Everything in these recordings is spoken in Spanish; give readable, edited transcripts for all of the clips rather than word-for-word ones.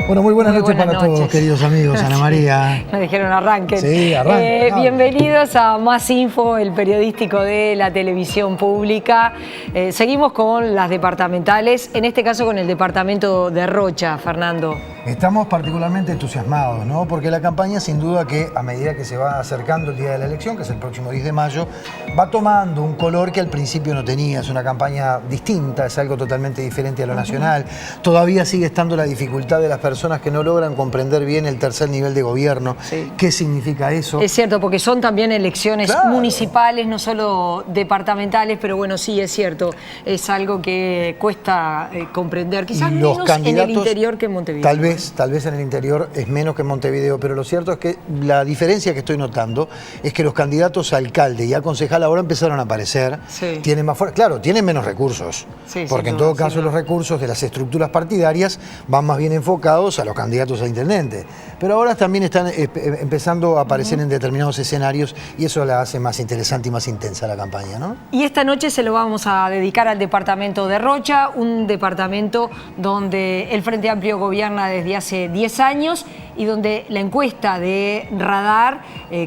Bueno, muy buenas noches para todos, queridos amigos. Ana María. Nos dijeron arranquen. Sí, arranquen. Bienvenidos a Más Info, el periodístico de la televisión pública. Seguimos con las departamentales, en este caso con el departamento de Rocha, Fernando. Estamos particularmente entusiasmados, ¿no? Porque la campaña, sin duda que a medida que se va acercando el día de la elección, que es el próximo 10 de mayo, va tomando un color que al principio no tenía. Es una campaña distinta, es algo totalmente diferente a lo nacional. Todavía sigue estando la dificultad de las personas que no logran comprender bien el tercer nivel de gobierno. Sí. ¿Qué significa eso? Es cierto, porque son también elecciones municipales, no solo departamentales, pero bueno, sí, es cierto. Es algo que cuesta comprender, quizás menos en el interior que en Montevideo. Tal vez en el interior es menos que en Montevideo, pero lo cierto es que la diferencia que estoy notando es que los candidatos a alcalde y a concejal ahora empezaron a aparecer, tienen más fuerza, claro, tienen menos recursos, porque en todo caso los recursos de las estructuras partidarias van más bien enfocados a los candidatos a intendente, pero ahora también están empezando a aparecer en determinados escenarios y eso la hace más interesante y más intensa la campaña, ¿no? Y esta noche se lo vamos a dedicar al departamento de Rocha, un departamento donde el Frente Amplio gobierna desde hace 10 años y donde la encuesta de Radar,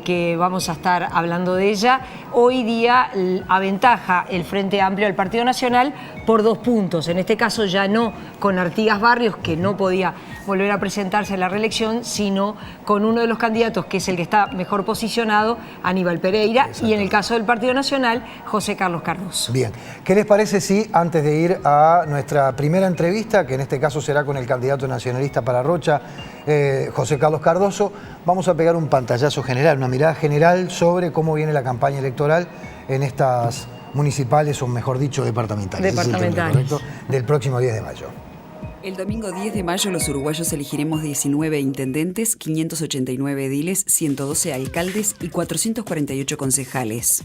que vamos a estar hablando de ella, hoy día aventaja el Frente Amplio al Partido Nacional por 2 puntos. En este caso ya no con Artigas Barrios, que no podía volver a presentarse a la reelección, sino con uno de los candidatos que es el que está mejor posicionado, Aníbal Pereira, y en el caso del Partido Nacional, José Carlos Cardoso. Bien, ¿qué les parece si antes de ir a nuestra primera entrevista, que en este caso será con el candidato nacionalista para Rocha, José Carlos Cardoso, vamos a pegar un pantallazo general, una mirada general sobre cómo viene la campaña electoral en estas municipales, o mejor dicho, departamentales. Departamentales. Del próximo 10 de mayo. El domingo 10 de mayo los uruguayos elegiremos 19 intendentes, 589 ediles, 112 alcaldes y 448 concejales.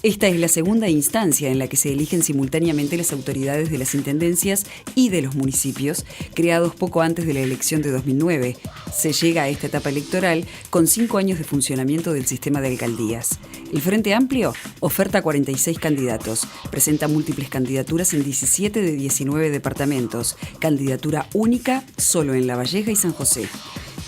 Esta es la segunda instancia en la que se eligen simultáneamente las autoridades de las intendencias y de los municipios, creados poco antes de la elección de 2009. Se llega a esta etapa electoral con 5 años de funcionamiento del sistema de alcaldías. El Frente Amplio oferta 46 candidatos, presenta múltiples candidaturas en 17 de 19 departamentos, candidatura única solo en La Valleja y San José.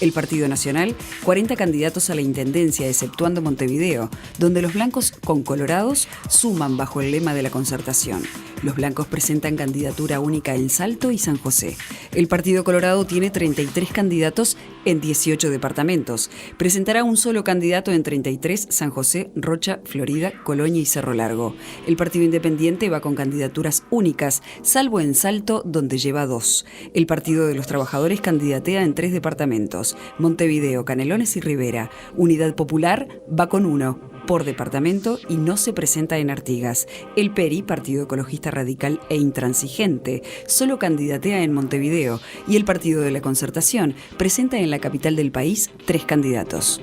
El Partido Nacional, 40 candidatos a la intendencia, exceptuando Montevideo, donde los blancos con colorados suman bajo el lema de la concertación. Los blancos presentan candidatura única en Salto y San José. El Partido Colorado tiene 33 candidatos en 18 departamentos. Presentará un solo candidato en 33, San José, Rocha, Florida, Colonia y Cerro Largo. El Partido Independiente va con candidaturas únicas, salvo en Salto, donde lleva 2. El Partido de los Trabajadores candidatea en 3 departamentos, Montevideo, Canelones y Rivera. Unidad Popular va con 1 por departamento y no se presenta en Artigas. El PERI, Partido Ecologista Radical e Intransigente, solo candidatea en Montevideo y el Partido de la Concertación presenta en la capital del país 3 candidatos.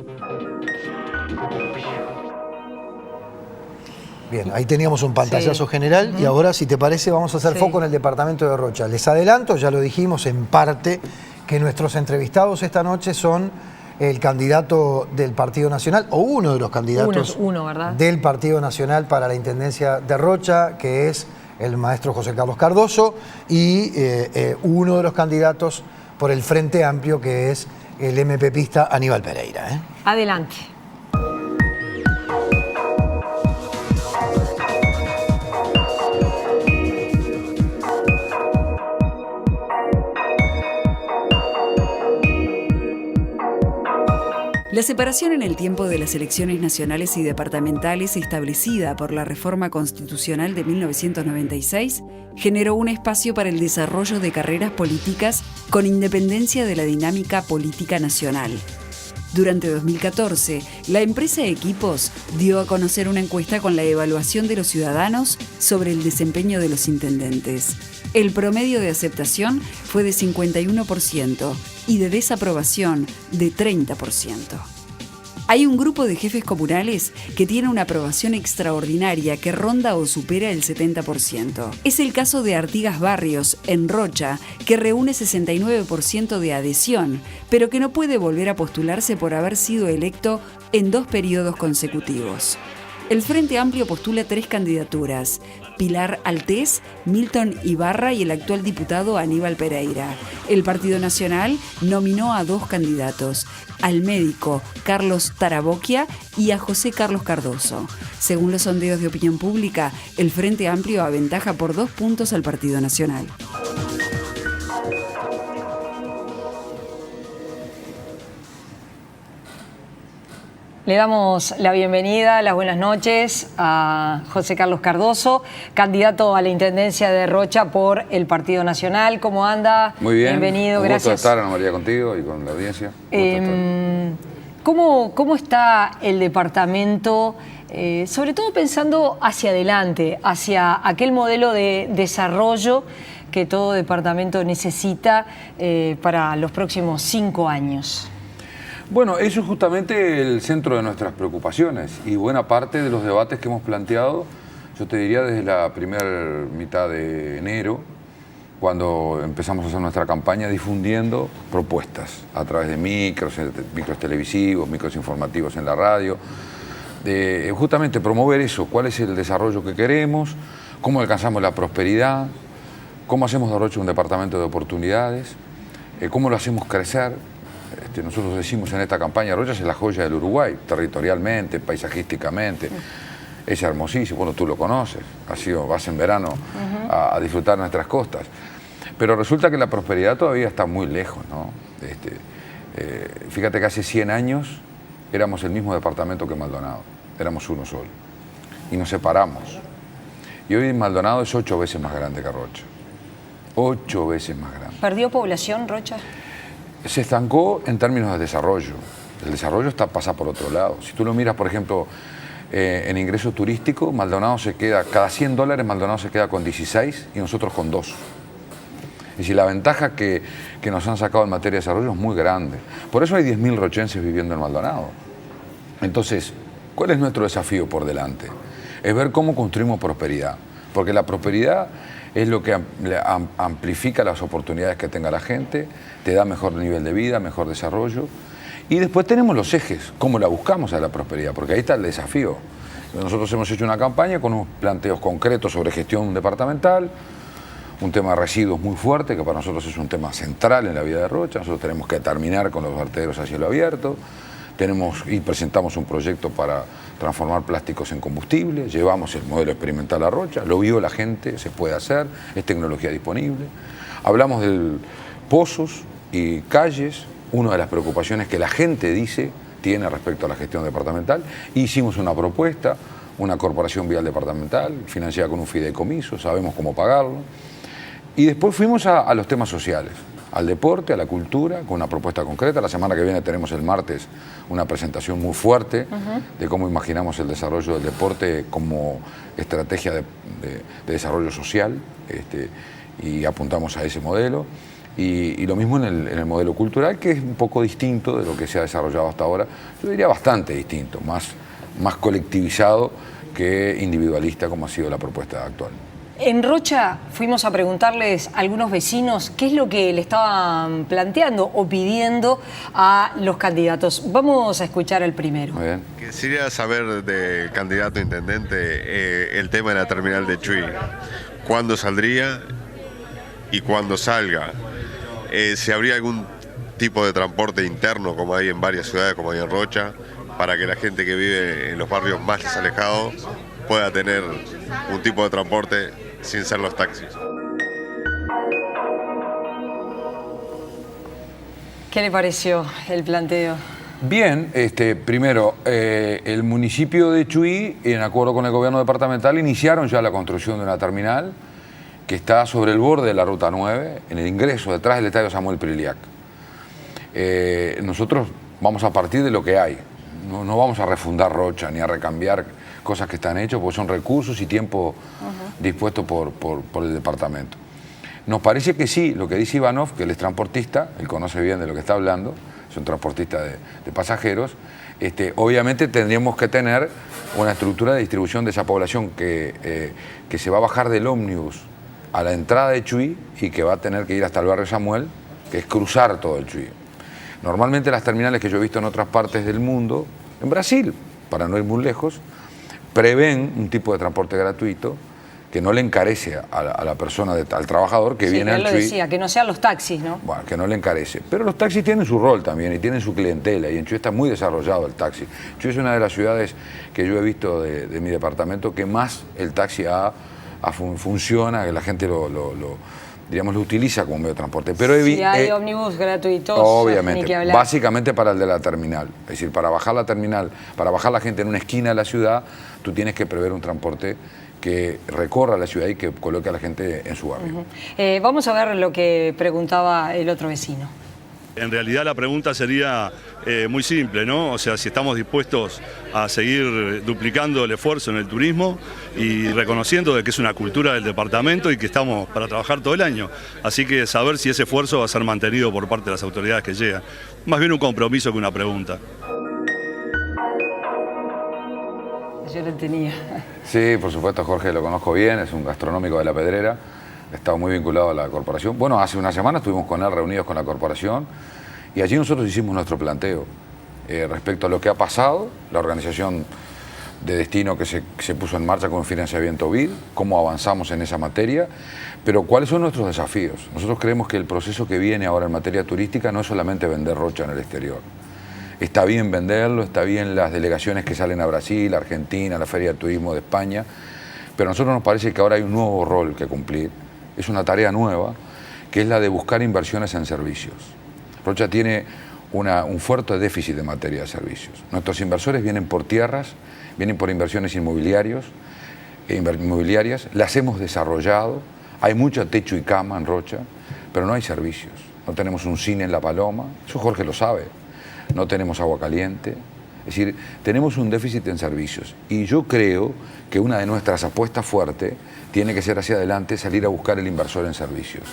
Bien, ahí teníamos un pantallazo general y ahora, si te parece, vamos a hacer foco en el departamento de Rocha. Les adelanto, ya lo dijimos en parte, que nuestros entrevistados esta noche son el candidato del Partido Nacional, o uno de los candidatos del Partido Nacional para la Intendencia de Rocha, que es el maestro José Carlos Cardoso, y uno de los candidatos por el Frente Amplio, que es el MPPista Aníbal Pereira. Adelante. La separación en el tiempo de las elecciones nacionales y departamentales establecida por la Reforma Constitucional de 1996 generó un espacio para el desarrollo de carreras políticas con independencia de la dinámica política nacional. Durante 2014, la empresa Equipos dio a conocer una encuesta con la evaluación de los ciudadanos sobre el desempeño de los intendentes. El promedio de aceptación fue de 51% y de desaprobación de 30%. Hay un grupo de jefes comunales que tiene una aprobación extraordinaria que ronda o supera el 70%. Es el caso de Artigas Barrios, en Rocha, que reúne 69% de adhesión, pero que no puede volver a postularse por haber sido electo en 2 periodos consecutivos. El Frente Amplio postula 3 candidaturas: Pilar Altés, Milton Ibarra y el actual diputado Aníbal Pereira. El Partido Nacional nominó a 2 candidatos, al médico Carlos Taraboquia y a José Carlos Cardoso. Según los sondeos de opinión pública, el Frente Amplio aventaja por 2 puntos al Partido Nacional. Le damos la bienvenida, las buenas noches a José Carlos Cardoso, candidato a la Intendencia de Rocha por el Partido Nacional. ¿Cómo anda? Muy bien. Bienvenido, Un gracias. gusto estar, Ana María, contigo y con la audiencia. ¿Cómo está el departamento, sobre todo pensando hacia adelante, hacia aquel modelo de desarrollo que todo departamento necesita para los próximos 5 años? Bueno, eso es justamente el centro de nuestras preocupaciones y buena parte de los debates que hemos planteado, yo te diría desde la primera mitad de enero, cuando empezamos a hacer nuestra campaña difundiendo propuestas a través de micros televisivos, micros informativos en la radio, de justamente promover eso, cuál es el desarrollo que queremos, cómo alcanzamos la prosperidad, cómo hacemos de Rocha un departamento de oportunidades, cómo lo hacemos crecer. Nosotros decimos en esta campaña, Rocha es la joya del Uruguay, territorialmente, paisajísticamente, es hermosísimo, bueno, tú lo conoces, vas en verano a disfrutar nuestras costas, pero resulta que la prosperidad todavía está muy lejos, ¿no? Fíjate que hace 100 años éramos el mismo departamento que Maldonado, éramos uno solo, y nos separamos, y hoy Maldonado es 8 veces más grande que Rocha, 8 veces más grande. ¿Perdió población Rocha? Se estancó en términos de desarrollo. El desarrollo pasa por otro lado. Si tú lo miras, por ejemplo, en ingreso turístico, Maldonado se queda, cada $100 Maldonado se queda con 16 y nosotros con 2. Es decir, la ventaja que nos han sacado en materia de desarrollo es muy grande. Por eso hay 10.000 rochenses viviendo en Maldonado. Entonces, ¿cuál es nuestro desafío por delante? Es ver cómo construimos prosperidad. Porque la prosperidad es lo que amplifica las oportunidades que tenga la gente, te da mejor nivel de vida, mejor desarrollo. Y después tenemos los ejes, cómo la buscamos a la prosperidad, porque ahí está el desafío. Nosotros hemos hecho una campaña con unos planteos concretos sobre gestión departamental, un tema de residuos muy fuerte, que para nosotros es un tema central en la vida de Rocha. Nosotros tenemos que terminar con los vertederos a cielo abierto. Presentamos un proyecto para transformar plásticos en combustible, llevamos el modelo experimental a Rocha, lo vio la gente, se puede hacer, es tecnología disponible. Hablamos de pozos y calles, una de las preocupaciones que la gente tiene respecto a la gestión departamental. Hicimos una propuesta, una corporación vial departamental, financiada con un fideicomiso, sabemos cómo pagarlo. Y después fuimos a los temas sociales, al deporte, a la cultura, con una propuesta concreta. La semana que viene tenemos el martes una presentación muy fuerte de cómo imaginamos el desarrollo del deporte como estrategia de desarrollo social, y apuntamos a ese modelo. Y lo mismo en el modelo cultural, que es un poco distinto de lo que se ha desarrollado hasta ahora. Yo diría bastante distinto, más colectivizado que individualista, como ha sido la propuesta actual. En Rocha fuimos a preguntarles a algunos vecinos qué es lo que le estaban planteando o pidiendo a los candidatos. Vamos a escuchar el primero. Muy bien. Quisiera saber del candidato a intendente el tema de la terminal de Chuy. ¿Cuándo saldría y cuándo salga? Si habría algún tipo de transporte interno, como hay en varias ciudades, como hay en Rocha, para que la gente que vive en los barrios más alejados pueda tener un tipo de transporte sin ser los taxis. ¿Qué le pareció el planteo? Bien, primero, el municipio de Chuy, en acuerdo con el gobierno departamental, iniciaron ya la construcción de una terminal que está sobre el borde de la Ruta 9, en el ingreso, detrás del estadio Samuel Priliac. Nosotros vamos a partir de lo que hay, no vamos a refundar Rocha ni a recambiar cosas que están hechas, porque son recursos y tiempo dispuesto por el departamento. Nos parece que sí, lo que dice Ivanov, que él es transportista, él conoce bien de lo que está hablando, es un transportista de pasajeros. Obviamente tendríamos que tener una estructura de distribución de esa población que se va a bajar del ómnibus a la entrada de Chuy y que va a tener que ir hasta el barrio Samuel, que es cruzar todo el Chuy. Normalmente las terminales que yo he visto en otras partes del mundo, en Brasil, para no ir muy lejos, prevén un tipo de transporte gratuito que no le encarece a la persona, al trabajador que viene al Chuy. Él lo decía, que no sean los taxis, ¿no? Bueno, que no le encarece. Pero los taxis tienen su rol también y tienen su clientela, y en Chuy está muy desarrollado el taxi. Chuy es una de las ciudades que yo he visto de mi departamento que más el taxi funciona, que la gente digamos, lo utiliza como medio de transporte. Pero hay ómnibus gratuitos, obviamente, ni que hablar. básicamente para el de la terminal. Es decir, para bajar la terminal, para bajar la gente en una esquina de la ciudad, tú tienes que prever un transporte que recorra la ciudad y que coloque a la gente en su barrio. Vamos a ver lo que preguntaba el otro vecino. En realidad la pregunta sería muy simple, ¿no? O sea, si estamos dispuestos a seguir duplicando el esfuerzo en el turismo y reconociendo de que es una cultura del departamento y que estamos para trabajar todo el año. Así que saber si ese esfuerzo va a ser mantenido por parte de las autoridades que llegan. Más bien un compromiso que una pregunta. Yo lo tenía. Sí, por supuesto, Jorge lo conozco bien, es un gastronómico de La Pedrera, ha estado muy vinculado a la corporación. Bueno, hace una semana estuvimos con él reunidos con la corporación y allí nosotros hicimos nuestro planteo respecto a lo que ha pasado, la organización de destino que se puso en marcha con el financiamiento BID, cómo avanzamos en esa materia, pero cuáles son nuestros desafíos. Nosotros creemos que el proceso que viene ahora en materia turística no es solamente vender Rocha en el exterior. Está bien venderlo, está bien las delegaciones que salen a Brasil, Argentina, la Feria de Turismo de España, pero a nosotros nos parece que ahora hay un nuevo rol que cumplir. Es una tarea nueva, que es la de buscar inversiones en servicios. Rocha tiene un fuerte déficit en materia de servicios. Nuestros inversores vienen por tierras, vienen por inversiones inmobiliarias, las hemos desarrollado, hay mucho techo y cama en Rocha, pero no hay servicios. No tenemos un cine en La Paloma, eso Jorge lo sabe. No tenemos agua caliente, es decir, tenemos un déficit en servicios y yo creo que una de nuestras apuestas fuertes tiene que ser hacia adelante salir a buscar el inversor en servicios,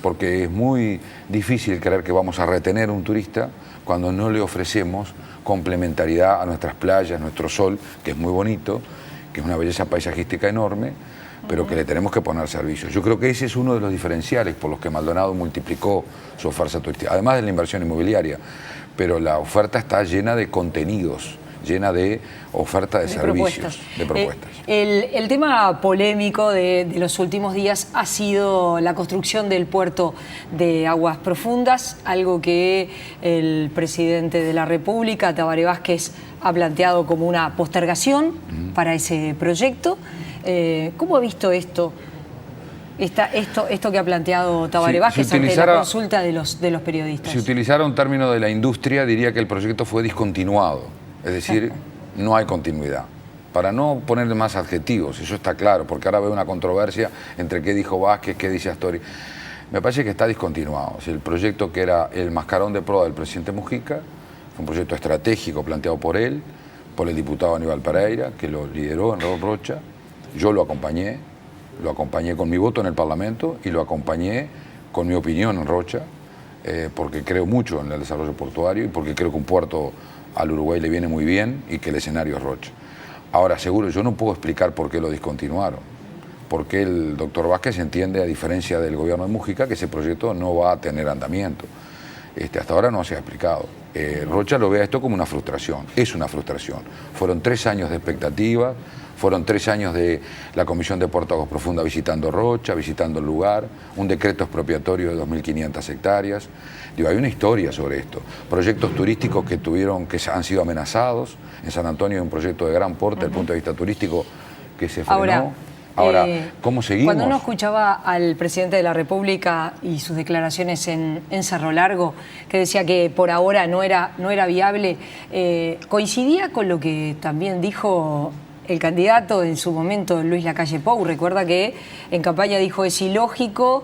porque es muy difícil creer que vamos a retener un turista cuando no le ofrecemos complementariedad a nuestras playas, nuestro sol, que es muy bonito, que es una belleza paisajística enorme, pero que le tenemos que poner servicios. Yo creo que ese es uno de los diferenciales por los que Maldonado multiplicó su oferta turística, además de la inversión inmobiliaria. Pero la oferta está llena de contenidos, llena de oferta de servicios, de propuestas. El tema polémico de los últimos días ha sido la construcción del puerto de Aguas Profundas, algo que el presidente de la República, Tabaré Vázquez, ha planteado como una postergación para ese proyecto. ¿Cómo ha visto esto que ha planteado Tabaré Vázquez ante la consulta de los periodistas? Si utilizara un término de la industria, diría que el proyecto fue discontinuado, es decir, no hay continuidad. Para no ponerle más adjetivos, eso está claro, porque ahora veo una controversia entre qué dijo Vázquez, qué dice Astori. Me parece que está discontinuado. O sea, el proyecto que era el mascarón de proa del presidente Mujica, fue un proyecto estratégico planteado por él, por el diputado Aníbal Pereira, que lo lideró en Rocha. Yo lo acompañé con mi voto en el Parlamento y lo acompañé con mi opinión en Rocha, porque creo mucho en el desarrollo portuario y porque creo que un puerto al Uruguay le viene muy bien y que el escenario es Rocha. Ahora, seguro, yo no puedo explicar por qué lo discontinuaron, porque el doctor Vázquez entiende, a diferencia del gobierno de Mujica, que ese proyecto no va a tener andamiento. Hasta ahora no se ha explicado. Rocha lo ve a esto como una frustración, es una frustración. Fueron 3 años de expectativa, fueron 3 años de la Comisión de Puerto Aguas Profundas visitando Rocha, visitando el lugar, un decreto expropiatorio de 2.500 hectáreas. Digo, hay una historia sobre esto. Proyectos turísticos que han sido amenazados. En San Antonio hay un proyecto de gran porte desde el punto de vista turístico que se frenó. Ahora, ¿cómo seguimos? Cuando uno escuchaba al presidente de la República y sus declaraciones en Cerro Largo, que decía que por ahora no era viable, coincidía con lo que también dijo el candidato en su momento, Luis Lacalle Pou. Recuerda que en campaña dijo: es ilógico,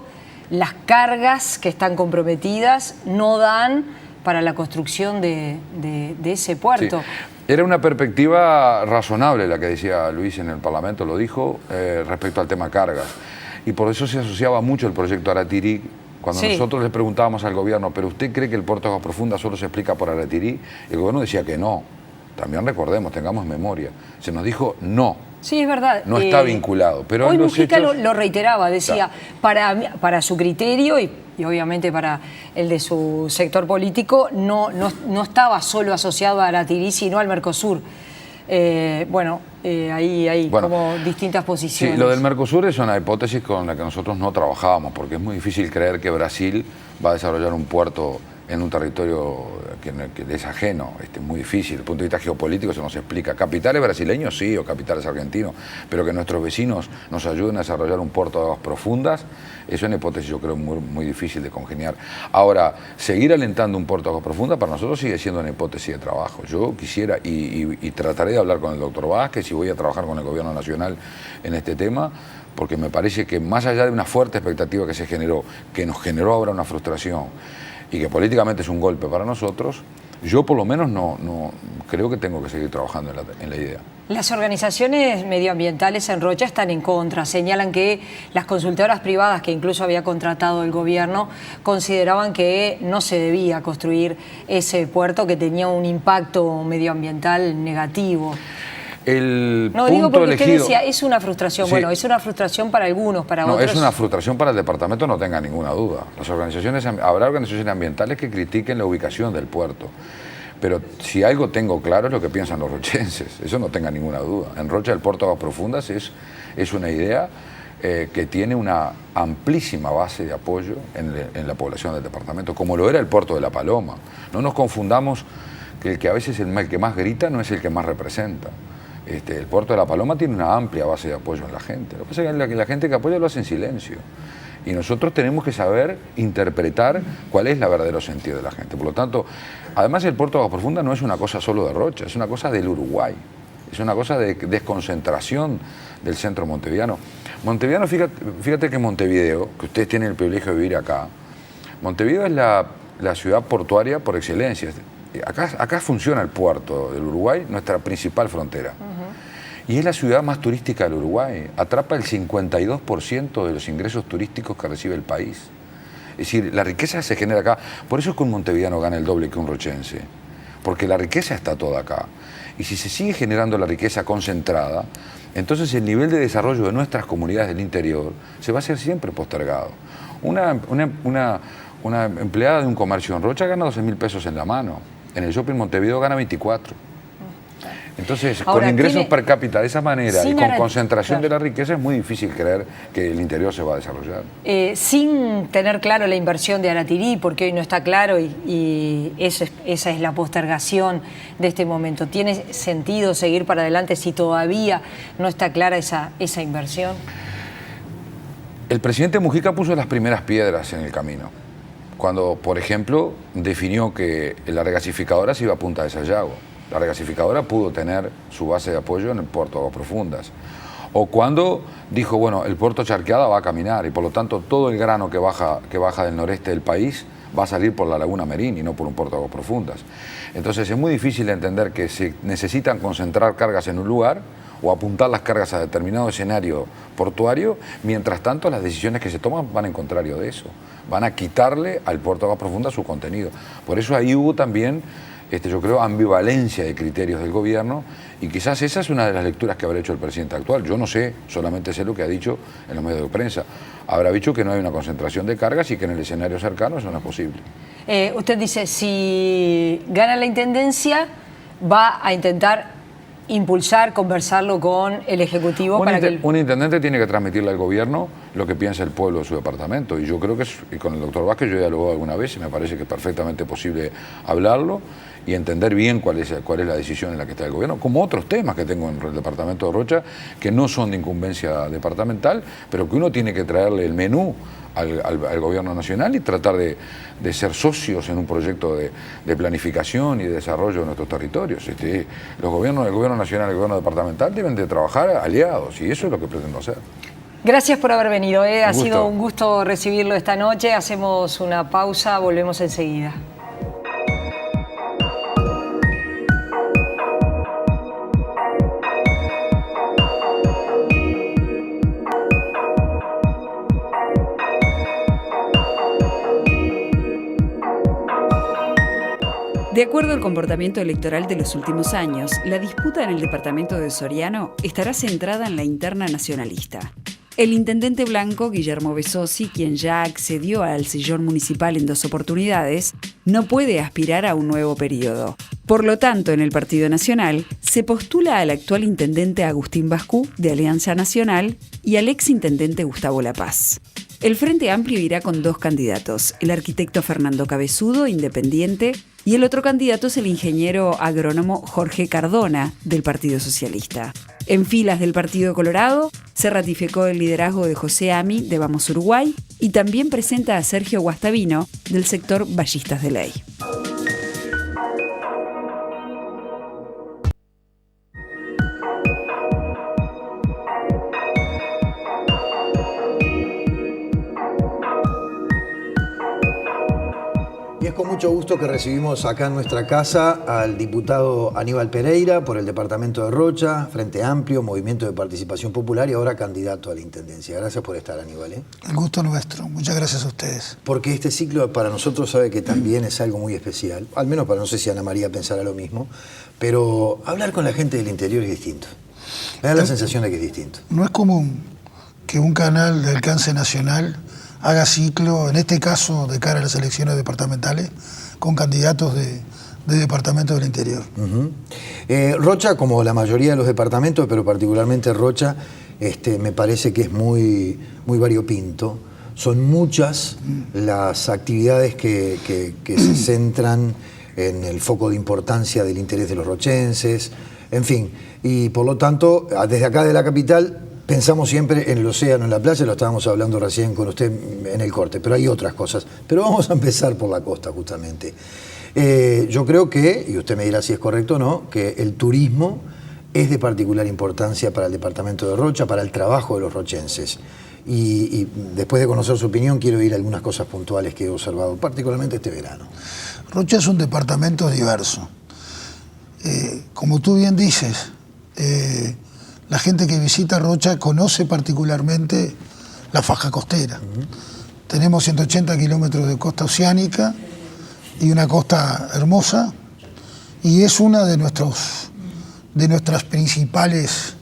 las cargas que están comprometidas no dan para la construcción de ese puerto. Sí. Era una perspectiva razonable la que decía Luis en el Parlamento, lo dijo, respecto al tema cargas. Y por eso se asociaba mucho el proyecto Aratirí Cuando Sí. nosotros le preguntábamos al gobierno, ¿pero usted cree que el puerto de Aguas Profundas solo se explica por Aratirí? El gobierno decía que no. También recordemos, tengamos memoria. Se nos dijo no. Sí, es verdad. No está vinculado. Pero hoy en los Mujica hechos... lo reiteraba, decía, para su criterio y obviamente para el de su sector político, no estaba solo asociado a Aratirí, sino al Mercosur. Ahí hay como distintas posiciones. Sí, lo del Mercosur es una hipótesis con la que nosotros no trabajábamos, porque es muy difícil creer que Brasil va a desarrollar un puerto en un territorio que es ajeno. Es muy difícil, desde el punto de vista geopolítico se nos explica. Capitales brasileños sí, o capitales argentinos, pero que nuestros vecinos nos ayuden a desarrollar un puerto de aguas profundas, es una hipótesis yo creo muy difícil de congeniar. Ahora, seguir alentando un puerto de aguas profundas para nosotros sigue siendo una hipótesis de trabajo. Yo quisiera, y trataré de hablar con el doctor Vázquez y voy a trabajar con el gobierno nacional en este tema, porque me parece que más allá de una fuerte expectativa que se generó, que nos generó ahora una frustración, y que políticamente es un golpe para nosotros, yo por lo menos no creo que tengo que seguir trabajando en la idea. Las organizaciones medioambientales en Rocha están en contra, señalan que las consultoras privadas que incluso había contratado el gobierno consideraban que no se debía construir ese puerto, que tenía un impacto medioambiental negativo. No, digo porque elegido, usted decía, es una frustración. Sí. Bueno, es una frustración para algunos, para otros. No, es una frustración para el departamento, no tenga ninguna duda. Habrá organizaciones ambientales que critiquen la ubicación del puerto. Pero si algo tengo claro es lo que piensan los rochenses, eso no tenga ninguna duda. En Rocha el puerto de Aguas Profundas es una idea que tiene una amplísima base de apoyo en la población del departamento, como lo era el puerto de La Paloma. No nos confundamos que el que a veces el que más grita no es el que más representa. El puerto de La Paloma tiene una amplia base de apoyo en la gente. Lo que pasa es que la gente que apoya lo hace en silencio. Y nosotros tenemos que saber interpretar cuál es el verdadero sentido de la gente. Por lo tanto, además el puerto de Aguas Profundas no es una cosa solo de Rocha, es una cosa del Uruguay. Es una cosa de desconcentración del centro montevideano. Montevideano, fíjate que Montevideo, que ustedes tienen el privilegio de vivir acá, Montevideo es la ciudad portuaria por excelencia. Acá funciona el puerto del Uruguay, nuestra principal frontera. Y es la ciudad más turística del Uruguay. Atrapa el 52% de los ingresos turísticos que recibe el país. Es decir, la riqueza se genera acá. Por eso es que un montevideano gana el doble que un rochense. Porque la riqueza está toda acá. Y si se sigue generando la riqueza concentrada, entonces el nivel de desarrollo de nuestras comunidades del interior se va a hacer siempre postergado. Una empleada de un comercio en Rocha gana 12.000 pesos en la mano. En el shopping Montevideo gana 24. Entonces, ahora, con ingresos per cápita de esa manera y con concentración de la riqueza es muy difícil creer que el interior se va a desarrollar. Sin tener claro la inversión de Aratirí, porque hoy no está claro y esa es la postergación de este momento. ¿Tiene sentido seguir para adelante si todavía no está clara esa inversión? El presidente Mujica puso las primeras piedras en el camino. Cuando, por ejemplo, definió que la regasificadora se iba a Punta de Sayago. La regasificadora pudo tener su base de apoyo en el puerto de Aguas Profundas. O cuando dijo, bueno, el puerto Charqueada va a caminar y por lo tanto todo el grano que baja del noreste del país va a salir por la Laguna Merín y no por un puerto de Aguas Profundas. Entonces es muy difícil entender que se necesitan concentrar cargas en un lugar o apuntar las cargas a determinado escenario portuario, mientras tanto las decisiones que se toman van en contrario de eso. Van a quitarle al puerto de Aguas Profundas su contenido. Por eso ahí hubo también, yo creo, ambivalencia de criterios del gobierno y quizás esa es una de las lecturas que habrá hecho el presidente actual. Yo no sé, solamente sé lo que ha dicho en los medios de prensa. Habrá dicho que no hay una concentración de cargas y que en el escenario cercano eso no es posible. Usted dice, si gana la intendencia, va a intentar impulsar, conversarlo con el Ejecutivo para que... Un intendente tiene que transmitirle al gobierno lo que piensa el pueblo de su departamento y yo creo que y con el doctor Vázquez yo he dialogado alguna vez y me parece que es perfectamente posible hablarlo y entender bien cuál es la decisión en la que está el gobierno, como otros temas que tengo en el departamento de Rocha que no son de incumbencia departamental, pero que uno tiene que traerle el menú al gobierno nacional y tratar de ser socios en un proyecto de planificación y de desarrollo de nuestros territorios. El gobierno nacional y el gobierno departamental deben de trabajar aliados y eso es lo que pretendo hacer. Gracias por haber venido, ha sido un gusto recibirlo esta noche. Hacemos una pausa, volvemos enseguida. De acuerdo al comportamiento electoral de los últimos años, la disputa en el departamento de Soriano estará centrada en la interna nacionalista. El intendente blanco, Guillermo Besosi, quien ya accedió al sillón municipal en 2 oportunidades, no puede aspirar a un nuevo periodo. Por lo tanto, en el Partido Nacional se postula al actual intendente Agustín Bascú, de Alianza Nacional, y al exintendente Gustavo La Paz. El Frente Amplio irá con 2 candidatos, el arquitecto Fernando Cabezudo, independiente, y el otro candidato es el ingeniero agrónomo Jorge Cardona, del Partido Socialista. En filas del Partido Colorado se ratificó el liderazgo de José Ami, de Vamos Uruguay, y también presenta a Sergio Guastavino, del sector Ballistas de Ley. Y es con mucho gusto que recibimos acá en nuestra casa al diputado Aníbal Pereira por el departamento de Rocha, Frente Amplio, Movimiento de Participación Popular y ahora candidato a la Intendencia. Gracias por estar, Aníbal. El gusto nuestro. Muchas gracias a ustedes. Porque este ciclo para nosotros sabe que también es algo muy especial, al menos para, no sé si Ana María pensará lo mismo, pero hablar con la gente del interior es distinto. Me da la sensación de que es distinto. No es común que un canal de alcance nacional haga ciclo, en este caso de cara a las elecciones departamentales, con candidatos de departamentos del interior. Rocha, como la mayoría de los departamentos, pero particularmente Rocha, me parece que es muy variopinto. Son muchas las actividades que se centran en el foco de importancia del interés de los rochenses, en fin. Y por lo tanto, desde acá de la capital, pensamos siempre en el océano, en la playa, lo estábamos hablando recién con usted en el corte, pero hay otras cosas. Pero vamos a empezar por la costa, justamente. Yo creo que, y usted me dirá si es correcto o no, que el turismo es de particular importancia para el departamento de Rocha, para el trabajo de los rochenses. Y después de conocer su opinión, quiero ir a algunas cosas puntuales que he observado, particularmente este verano. Rocha es un departamento diverso. Como tú bien dices, la gente que visita Rocha conoce particularmente la faja costera. Tenemos 180 kilómetros de costa oceánica y una costa hermosa, y es una de nuestras principales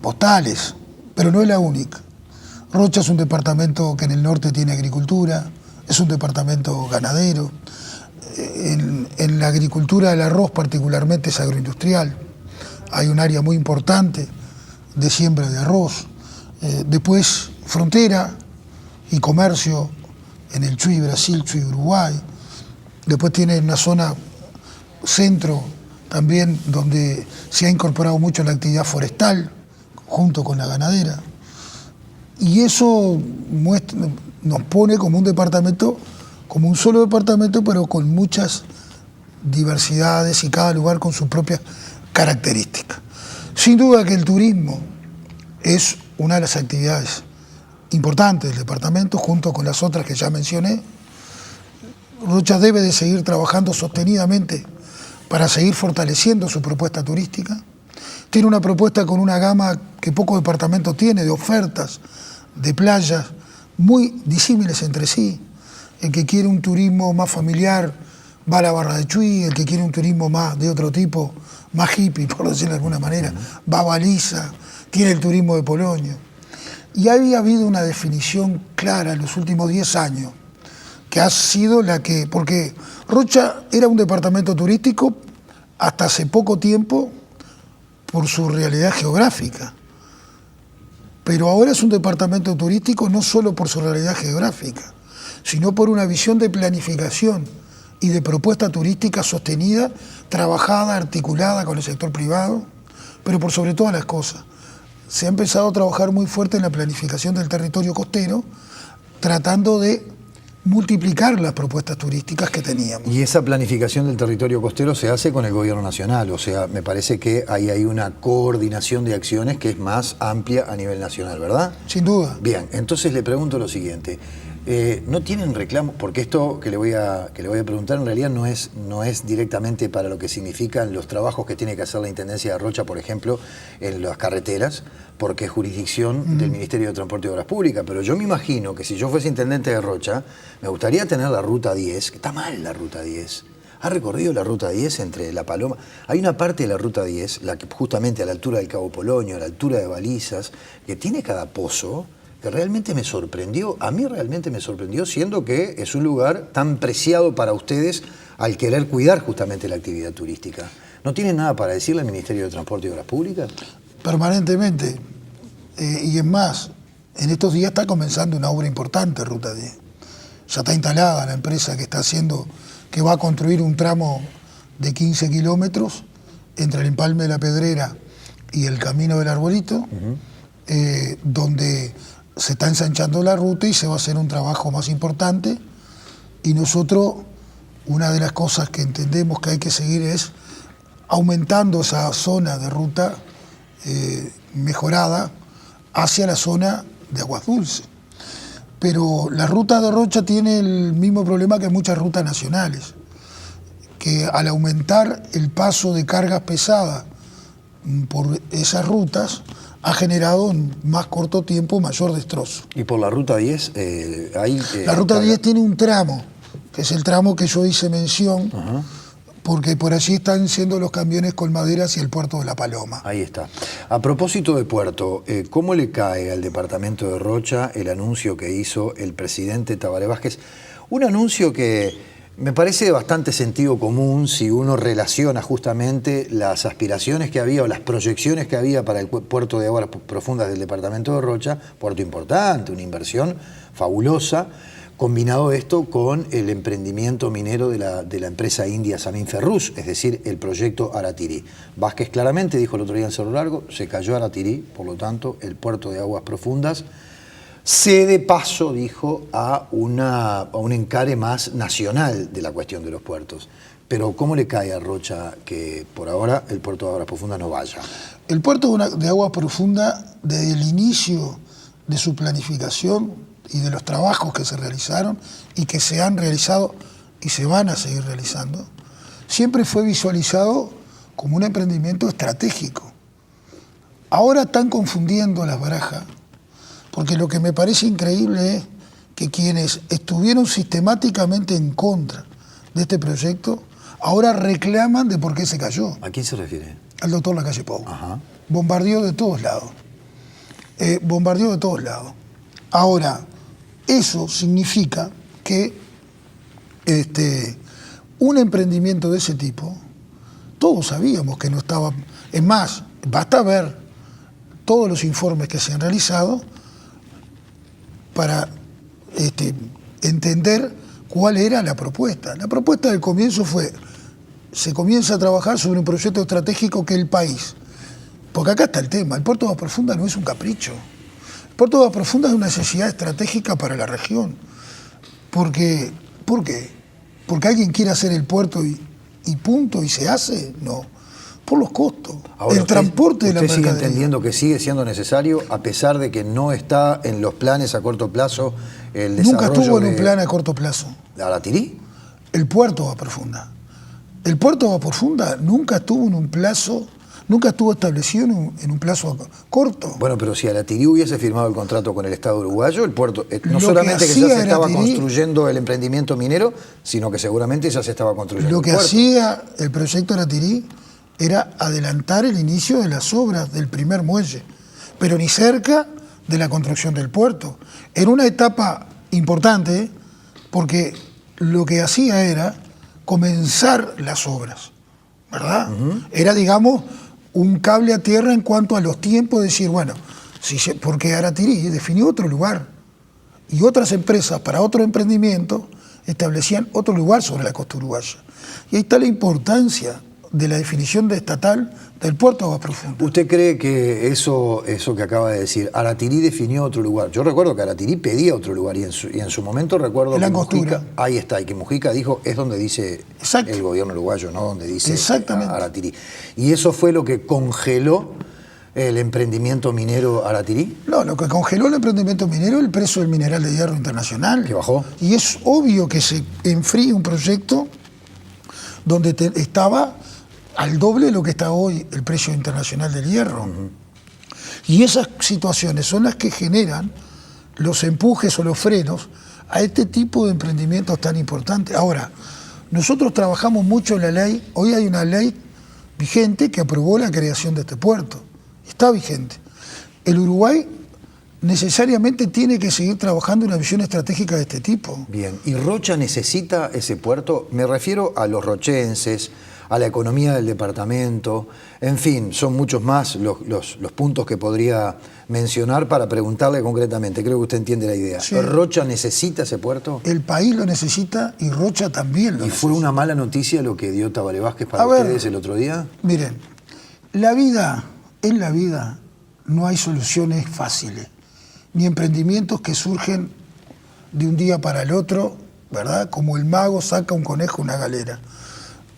postales, pero no es la única. Rocha es un departamento que en el norte tiene agricultura, es un departamento ganadero. En la agricultura del arroz particularmente es agroindustrial. Hay un área muy importante de siembra de arroz. Después, frontera y comercio en el Chuy Brasil, Chuy Uruguay. Después tiene una zona centro también donde se ha incorporado mucho la actividad forestal junto con la ganadera. Y eso nos pone como un departamento, como un solo departamento, pero con muchas diversidades y cada lugar con sus propias características. Sin duda que el turismo es una de las actividades importantes del departamento, junto con las otras que ya mencioné. Rocha debe de seguir trabajando sostenidamente para seguir fortaleciendo su propuesta turística. Tiene una propuesta con una gama que pocos departamentos tiene, de ofertas, de playas, muy disímiles entre sí. El que quiere un turismo más familiar va a la Barra de Chuy, el que quiere un turismo más de otro tipo, más hippie, por decirlo de alguna manera, va a Baliza, tiene el turismo de Polonio. Y había habido una definición clara en los últimos 10 años, que ha sido la que, porque Rocha era un departamento turístico hasta hace poco tiempo por su realidad geográfica, pero ahora es un departamento turístico no solo por su realidad geográfica, sino por una visión de planificación y de propuesta turística sostenida, trabajada, articulada con el sector privado, pero por sobre todas las cosas. Se ha empezado a trabajar muy fuerte en la planificación del territorio costero, tratando de multiplicar las propuestas turísticas que teníamos. Y esa planificación del territorio costero se hace con el gobierno nacional, o sea, me parece que ahí hay una coordinación de acciones que es más amplia a nivel nacional, ¿verdad? Sin duda. Bien, entonces le pregunto lo siguiente. ¿No tienen reclamos? Porque esto que le voy a preguntar en realidad no es directamente para lo que significan los trabajos que tiene que hacer la Intendencia de Rocha, por ejemplo, en las carreteras, porque es jurisdicción del Ministerio de Transporte y Obras Públicas. Pero yo me imagino que si yo fuese intendente de Rocha, me gustaría tener la Ruta 10, que está mal la Ruta 10, ¿Ha recorrido la Ruta 10 entre La Paloma? Hay una parte de la Ruta 10, la que justamente a la altura del Cabo Polonio, a la altura de Balizas, que tiene cada pozo, que realmente me sorprendió. A mí realmente me sorprendió, siendo que es un lugar tan preciado para ustedes al querer cuidar justamente la actividad turística. ¿No tienen nada para decirle al Ministerio de Transporte y Obras Públicas? Permanentemente. Y es más, en estos días está comenzando una obra importante, Ruta 10. Ya está instalada la empresa que está haciendo, que va a construir un tramo de 15 kilómetros entre el Empalme de la Pedrera y el Camino del Arbolito, donde se está ensanchando la ruta y se va a hacer un trabajo más importante. Y nosotros, una de las cosas que entendemos que hay que seguir es aumentando esa zona de ruta mejorada hacia la zona de Aguas Dulces. Pero la ruta de Rocha tiene el mismo problema que muchas rutas nacionales, que al aumentar el paso de cargas pesadas por esas rutas, ha generado en más corto tiempo mayor destrozo. ¿Y por la Ruta 10 hay...? La Ruta 10 tiene un tramo, que es el tramo que yo hice mención, porque por allí están siendo los camiones con madera hacia el puerto de La Paloma. Ahí está. A propósito de puerto, ¿cómo le cae al departamento de Rocha el anuncio que hizo el presidente Tabaré Vázquez? Un anuncio que me parece de bastante sentido común si uno relaciona justamente las aspiraciones que había o las proyecciones que había para el puerto de aguas profundas del departamento de Rocha, puerto importante, una inversión fabulosa, combinado esto con el emprendimiento minero de la empresa india Samin Ferrous, es decir, el proyecto Aratirí. Vázquez claramente dijo el otro día en Cerro Largo, se cayó Aratirí, por lo tanto, el puerto de aguas profundas cede paso, dijo, a un encare más nacional de la cuestión de los puertos. Pero ¿cómo le cae a Rocha que por ahora el puerto de aguas profundas no vaya? El puerto de aguas profundas, desde el inicio de su planificación y de los trabajos que se realizaron y que se han realizado y se van a seguir realizando, siempre fue visualizado como un emprendimiento estratégico. Ahora están confundiendo las barajas, porque lo que me parece increíble es que quienes estuvieron sistemáticamente en contra de este proyecto, ahora reclaman de por qué se cayó. ¿A quién se refiere? Al doctor Lacalle Pou. Ajá. Bombardeó de todos lados. Bombardeó de todos lados. Ahora, eso significa que un emprendimiento de ese tipo, todos sabíamos que no estaba... Es más, basta ver todos los informes que se han realizado para entender cuál era la propuesta. La propuesta del comienzo fue, se comienza a trabajar sobre un proyecto estratégico que el país, porque acá está el tema, el puerto de Aguas Profundas no es un capricho. El puerto de Aguas Profundas es una necesidad estratégica para la región. ¿Por qué? ¿Porque alguien quiere hacer el puerto y punto y se hace? No. Por los costos. Ahora, el transporte de la mercadería. ¿Usted sigue entendiendo que sigue siendo necesario, a pesar de que no está en los planes a corto plazo el desarrollo? Nunca estuvo en un plan a corto plazo. ¿Aratirí? El puerto de Aguas Profundas. El puerto de Aguas Profundas nunca estuvo en un plazo, nunca estuvo establecido en un plazo corto. Bueno, pero si Aratirí hubiese firmado el contrato con el Estado uruguayo, el puerto, no Lo solamente que ya se estaba Aratirí, construyendo el emprendimiento minero, sino que seguramente ya se estaba construyendo lo que el puerto. hacía el proyecto Aratirí era adelantar el inicio de las obras del primer muelle, pero ni cerca de la construcción del puerto. Era una etapa importante porque lo que hacía era comenzar las obras, ¿verdad? Era, digamos, un cable a tierra en cuanto a los tiempos, de decir, bueno, porque Aratirí definió otro lugar y otras empresas para otro emprendimiento establecían otro lugar sobre la costa uruguaya. Y ahí está la importancia de la definición de estatal del puerto de Aguas Profundas. ¿Usted cree que eso que acaba de decir, Aratirí definió otro lugar? Yo recuerdo que Aratirí pedía otro lugar y en su momento recuerdo que Mujica, ahí está, y que Mujica dijo, es donde dice el gobierno uruguayo, no donde dice Aratirí. ¿Y eso fue lo que congeló el emprendimiento minero Aratirí? No, lo que congeló el emprendimiento minero es el precio del mineral de hierro internacional. ¿Que bajó? Y es obvio que se enfríe un proyecto donde estaba al doble de lo que está hoy el precio internacional del hierro. Y esas situaciones son las que generan los empujes o los frenos a este tipo de emprendimientos tan importantes. Ahora, Nosotros trabajamos mucho en la ley, hoy hay una ley vigente que aprobó la creación de este puerto, está vigente. El Uruguay necesariamente tiene que seguir trabajando en una visión estratégica de este tipo. Bien, ¿y Rocha necesita ese puerto? Me refiero a los rochenses, a la economía del departamento, en fin, son muchos más los puntos que podría mencionar para preguntarle concretamente. Creo que usted entiende la idea. Sí. ¿Rocha necesita ese puerto? El país lo necesita y Rocha también lo ¿Y necesita. fue una mala noticia lo que dio Tabaré Vázquez para ustedes el otro día? Miren, en la vida no hay soluciones fáciles, ni emprendimientos que surgen de un día para el otro, ¿verdad? Como el mago saca un conejo de una galera.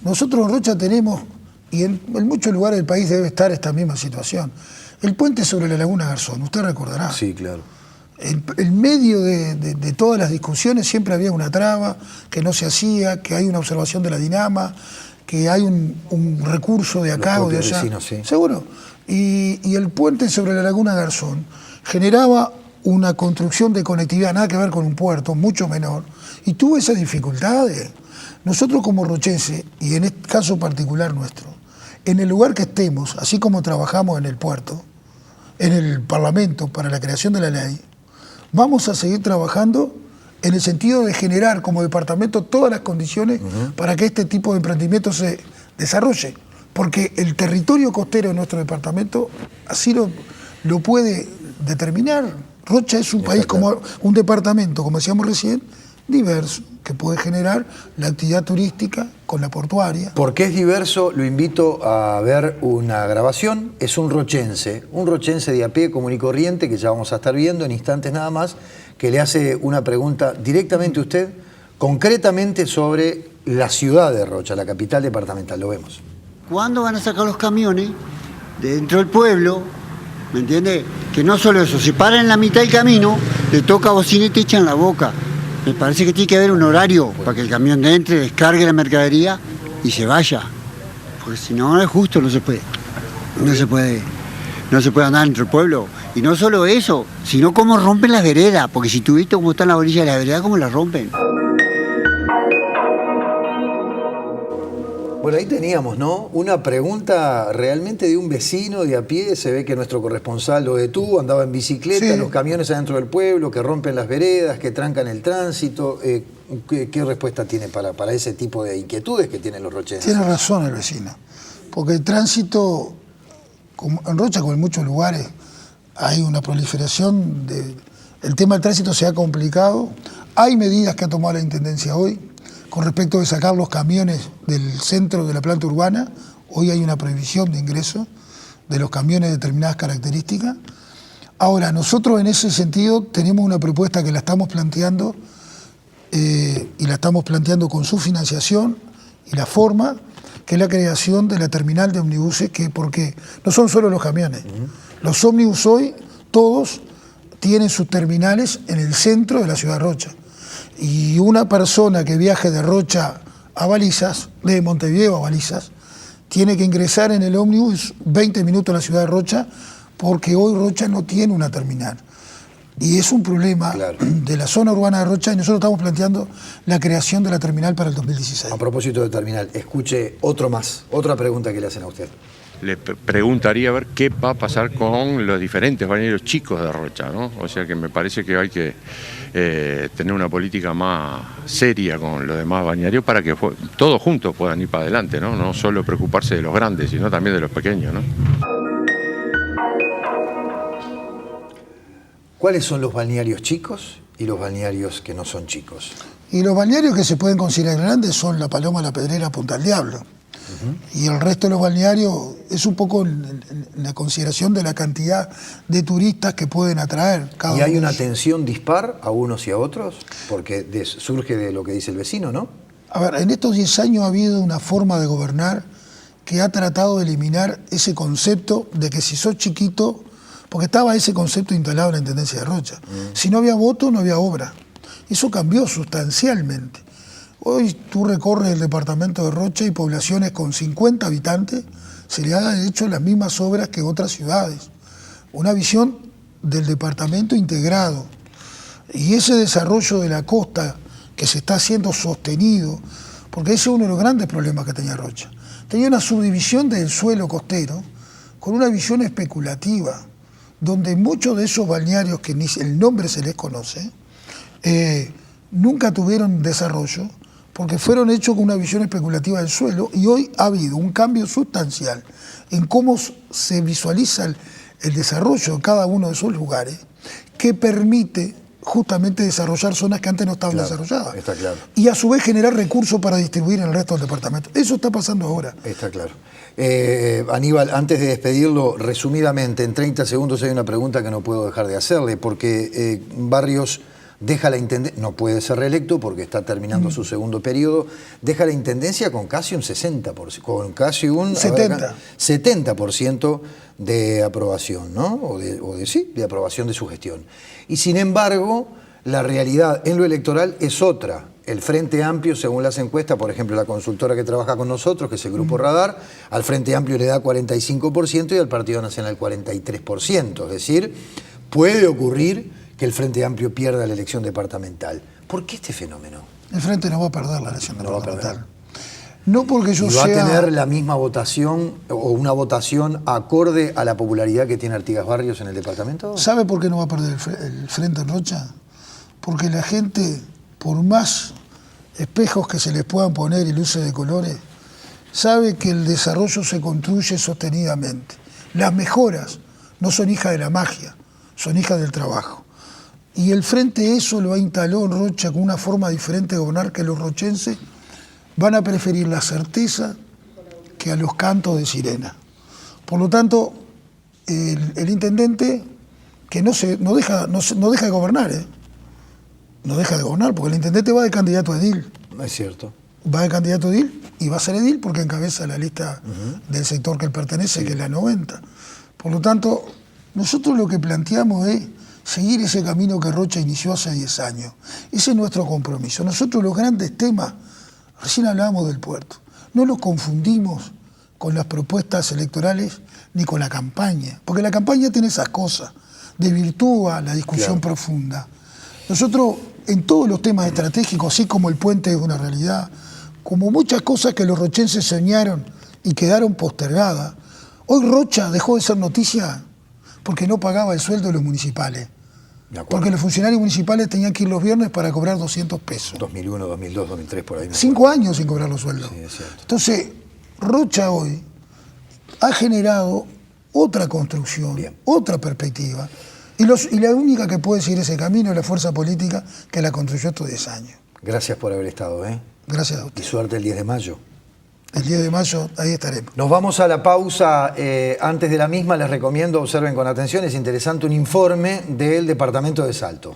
Nosotros en Rocha tenemos, y en muchos lugares del país debe estar esta misma situación, el puente sobre la Laguna Garzón, usted recordará. Sí, claro. En medio de todas las discusiones siempre había una traba, que no se hacía, que hay una observación de la Dinama, que hay un recurso de acá o de allá. Vecinos, sí. Seguro. Y el puente sobre la Laguna Garzón generaba una construcción de conectividad, nada que ver con un puerto, mucho menor, y tuvo esas dificultades. Nosotros como rochenses, y en este caso particular nuestro, en el lugar que estemos, así como trabajamos en el puerto, en el Parlamento para la creación de la ley, vamos a seguir trabajando en el sentido de generar como departamento todas las condiciones para que este tipo de emprendimiento se desarrolle. Porque el territorio costero de nuestro departamento así lo puede determinar. Rocha es un país como un departamento, como decíamos recién, diverso, que puede generar la actividad turística con la portuaria. Porque es diverso, lo invito a ver una grabación. Es un rochense de a pie común y corriente, que ya vamos a estar viendo en instantes nada más, que le hace una pregunta directamente a usted, concretamente sobre la ciudad de Rocha, la capital departamental. Lo vemos. ¿Cuándo van a sacar los camiones de dentro del pueblo? ¿Me entiende? Que no solo eso, se paran en la mitad del camino, le toca bocina y te echan la boca. Me parece que tiene que haber un horario para que el camión entre, descargue la mercadería y se vaya. Porque si no, es justo, no se puede andar dentro del pueblo. Y no solo eso, sino cómo rompen las veredas, porque si tú viste cómo están las orillas de la vereda, cómo las rompen. Bueno, ahí teníamos, ¿no? Una pregunta realmente de un vecino de a pie. Se ve que nuestro corresponsal lo detuvo, andaba en bicicleta, Sí. Los camiones adentro del pueblo, que rompen las veredas, que trancan el tránsito. ¿Qué respuesta tiene para ese tipo de inquietudes que tienen los rochenses? Tiene razón el vecino, porque el tránsito, en Rocha como en muchos lugares, hay una proliferación el tema del tránsito se ha complicado. Hay medidas que ha tomado la Intendencia hoy con respecto de sacar los camiones del centro de la planta urbana. Hoy hay una prohibición de ingreso de los camiones de determinadas características. Ahora, nosotros en ese sentido tenemos una propuesta que la estamos planteando y la estamos planteando con su financiación y la forma, que es la creación de la terminal de ómnibuses, porque no son solo los camiones. Los ómnibus hoy, todos tienen sus terminales en el centro de la ciudad de Rocha. Y una persona que viaje de Rocha a Balizas, de Montevideo a Balizas, tiene que ingresar en el ómnibus 20 minutos a la ciudad de Rocha, porque hoy Rocha no tiene una terminal. Y es un problema de la zona urbana de Rocha, y nosotros estamos planteando la creación de la terminal para el 2016. A propósito de terminal, escuche otra pregunta que le hacen a usted. Le preguntaría a ver qué va a pasar con los diferentes balnearios chicos de Rocha, ¿no? O sea que me parece que hay que tener una política más seria con los demás balnearios para que todos juntos puedan ir para adelante, ¿no? No solo preocuparse de los grandes, sino también de los pequeños, ¿no? ¿Cuáles son los balnearios chicos y los balnearios que no son chicos? Y los balnearios que se pueden considerar grandes son La Paloma, La Pedrera, Punta del Diablo. Y el resto de los balnearios es un poco en la consideración de la cantidad de turistas que pueden atraer. ¿Y hay una tensión dispar a unos y a otros? Porque surge de lo que dice el vecino, ¿no? A ver, en estos 10 años ha habido una forma de gobernar que ha tratado de eliminar ese concepto de que si sos chiquito, porque estaba ese concepto instalado en la Intendencia de Rocha, si no había voto, no había obra. Eso cambió sustancialmente. Hoy tú recorres el departamento de Rocha y poblaciones con 50 habitantes se le han hecho las mismas obras que otras ciudades. Una visión del departamento integrado. Y ese desarrollo de la costa que se está haciendo sostenido porque ese es uno de los grandes problemas que tenía Rocha. Tenía una subdivisión del suelo costero con una visión especulativa, donde muchos de esos balnearios que ni el nombre se les conoce, nunca tuvieron desarrollo, porque fueron hechos con una visión especulativa del suelo, y hoy ha habido un cambio sustancial en cómo se visualiza el desarrollo en cada uno de esos lugares, que permite justamente desarrollar zonas que antes no estaban desarrolladas. Está claro. Y a su vez generar recursos para distribuir en el resto del departamento. Eso está pasando ahora. Está claro. Aníbal, antes de despedirlo, resumidamente, en 30 segundos hay una pregunta que no puedo dejar de hacerle, porque Barrios deja la intendencia, no puede ser reelecto porque está terminando su segundo periodo, deja la intendencia con casi un 60%, con casi un 70% de aprobación, ¿no? De aprobación de su gestión. Y sin embargo, la realidad en lo electoral es otra. El Frente Amplio, según las encuestas, por ejemplo, la consultora que trabaja con nosotros, que es el Grupo Radar, al Frente Amplio le da 45% y al Partido Nacional 43%. Es decir, puede ocurrir que el Frente Amplio pierda la elección departamental. ¿Por qué este fenómeno? El Frente no va a perder la elección departamental. No porque yo ¿Va sea... a tener la misma votación o una votación acorde a la popularidad que tiene Artigas Barrios en el departamento? ¿Sabe por qué no va a perder el Frente en Rocha? Porque la gente, por más espejos que se les puedan poner y luces de colores, sabe que el desarrollo se construye sostenidamente. Las mejoras no son hijas de la magia, son hijas del trabajo. Y el Frente eso lo instaló en Rocha con una forma diferente de gobernar, que los rochenses van a preferir la certeza que a los cantos de sirena. Por lo tanto, el intendente que no deja de gobernar, no deja de gobernar, porque el intendente va de candidato a edil. Es cierto. Va de candidato a edil y va a ser edil porque encabeza la lista del sector que él pertenece, que es la 90. Por lo tanto, nosotros lo que planteamos es seguir ese camino que Rocha inició hace 10 años. Ese es nuestro compromiso. Nosotros los grandes temas, recién hablábamos del puerto, no los confundimos con las propuestas electorales ni con la campaña, porque la campaña tiene esas cosas, desvirtúa la discusión profunda. Nosotros, en todos los temas estratégicos, así como el puente es una realidad, como muchas cosas que los rochenses soñaron y quedaron postergadas, hoy Rocha dejó de ser noticia porque no pagaba el sueldo de los municipales. Porque los funcionarios municipales tenían que ir los viernes para cobrar 200 pesos. 2001, 2002, 2003, por ahí. 5 años sin cobrar los sueldos. Sí, es cierto. Entonces, Rocha hoy ha generado otra construcción, otra perspectiva. Y la única que puede seguir ese camino es la fuerza política que la construyó estos 10 años. Gracias por haber estado, Gracias a usted. Y suerte el 10 de mayo. El 10 de mayo, ahí estaremos. Nos vamos a la pausa. Antes de la misma, les recomiendo, observen con atención, es interesante un informe del Departamento de Salto.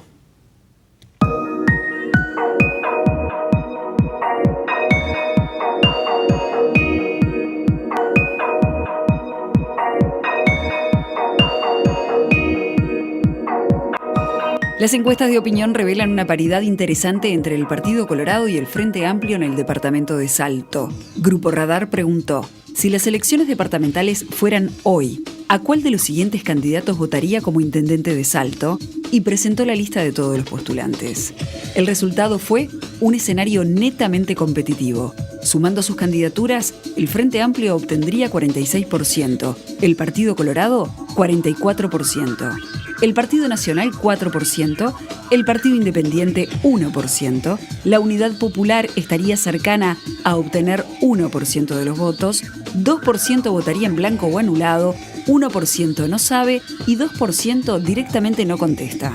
Las encuestas de opinión revelan una paridad interesante entre el Partido Colorado y el Frente Amplio en el departamento de Salto. Grupo Radar preguntó, si las elecciones departamentales fueran hoy, ¿a cuál de los siguientes candidatos votaría como intendente de Salto? Y presentó la lista de todos los postulantes. El resultado fue un escenario netamente competitivo. Sumando sus candidaturas, el Frente Amplio obtendría 46%, el Partido Colorado 44%, el Partido Nacional 4%, el Partido Independiente 1%, la Unidad Popular estaría cercana a obtener 1% de los votos, 2% votaría en blanco o anulado, 1% no sabe y 2% directamente no contesta.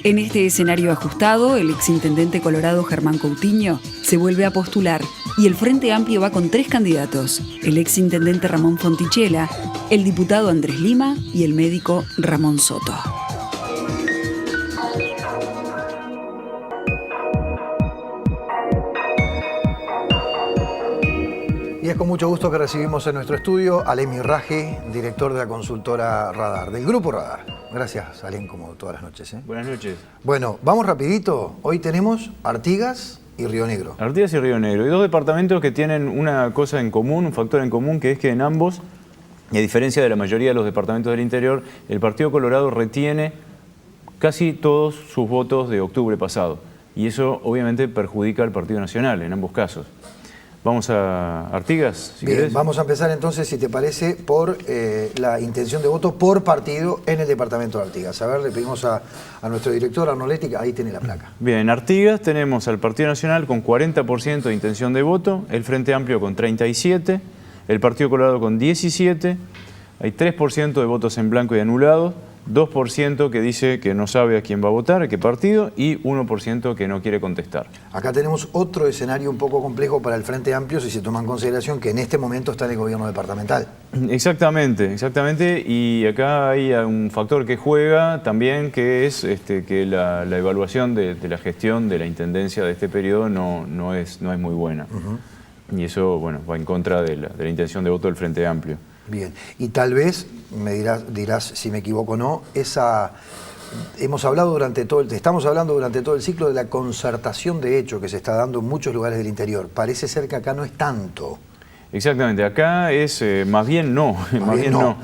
En este escenario ajustado, el exintendente colorado Germán Coutinho se vuelve a postular y el Frente Amplio va con 3 candidatos, el exintendente Ramón Fontichela, el diputado Andrés Lima y el médico Ramón Soto. Y es con mucho gusto que recibimos en nuestro estudio a Alem Irraji, director de la consultora Radar, del Grupo Radar. Gracias, Alem, como todas las noches. Buenas noches. Bueno, vamos rapidito. Hoy tenemos Artigas y Río Negro. Artigas y Río Negro. Y 2 departamentos que tienen una cosa en común, un factor en común, que es que en ambos, y a diferencia de la mayoría de los departamentos del interior, el Partido Colorado retiene casi todos sus votos de octubre pasado. Y eso obviamente perjudica al Partido Nacional en ambos casos. Vamos a Artigas, si Bien, querés. vamos a empezar entonces, si te parece, por la intención de voto por partido en el departamento de Artigas. A ver, le pedimos a nuestro director, Arnoletti, que ahí tiene la placa. Bien, en Artigas tenemos al Partido Nacional con 40% de intención de voto, el Frente Amplio con 37%, el Partido Colorado con 17%, hay 3% de votos en blanco y anulados, 2% que dice que no sabe a quién va a votar, a qué partido, y 1% que no quiere contestar. Acá tenemos otro escenario un poco complejo para el Frente Amplio, si se toma en consideración que en este momento está en el gobierno departamental. Exactamente, y acá hay un factor que juega también, que es que la evaluación de la gestión de la intendencia de este periodo no es muy buena. Y eso, bueno, va en contra de la intención de voto del Frente Amplio. Bien, y tal vez, me dirás si me equivoco o no, estamos hablando durante todo el ciclo de la concertación de hecho que se está dando en muchos lugares del interior. Parece ser que acá no es tanto. Exactamente, acá es más bien no. No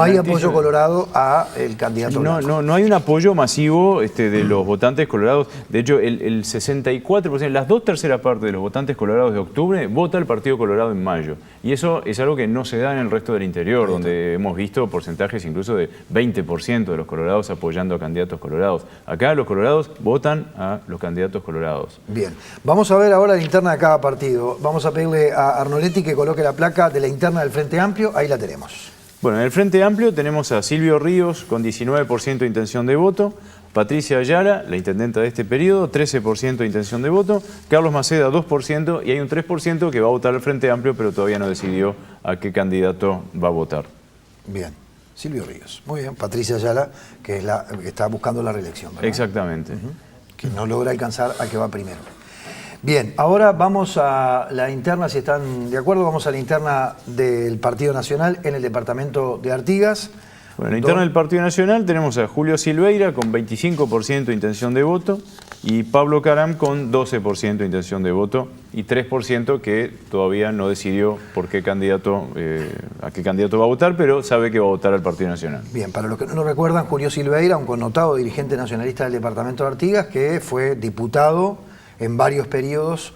hay apoyo colorado a el candidato blanco. No hay un apoyo masivo de los votantes colorados. De hecho, el 64%, las 2/3 partes de los votantes colorados de octubre vota el Partido Colorado en mayo. Y eso es algo que no se da en el resto del interior, donde hemos visto porcentajes incluso de 20% de los colorados apoyando a candidatos colorados. Acá los colorados votan a los candidatos colorados. Bien, vamos a ver ahora la interna de cada partido. Vamos a pedirle a Arnoletti que coloque la placa de la interna del Frente Amplio. Ahí la tenemos. Bueno, en el Frente Amplio tenemos a Silvio Ríos con 19% de intención de voto, Patricia Ayala, la intendenta de este periodo, 13% de intención de voto, Carlos Maceda 2% y hay un 3% que va a votar al Frente Amplio, pero todavía no decidió a qué candidato va a votar. Bien, Silvio Ríos. Muy bien, Patricia Ayala, que es la que está buscando la reelección, ¿verdad? Exactamente. Que no logra alcanzar a que va primero. Bien, ahora vamos a la interna, si están de acuerdo, vamos a la interna del Partido Nacional en el departamento de Artigas. Bueno, en la interna del Partido Nacional tenemos a Julio Silveira con 25% de intención de voto y Pablo Caram con 12% de intención de voto y 3% que todavía no decidió por qué candidato, a qué candidato va a votar, pero sabe que va a votar al Partido Nacional. Bien, para los que no lo recuerdan, Julio Silveira, un connotado dirigente nacionalista del departamento de Artigas, que fue diputado en varios periodos,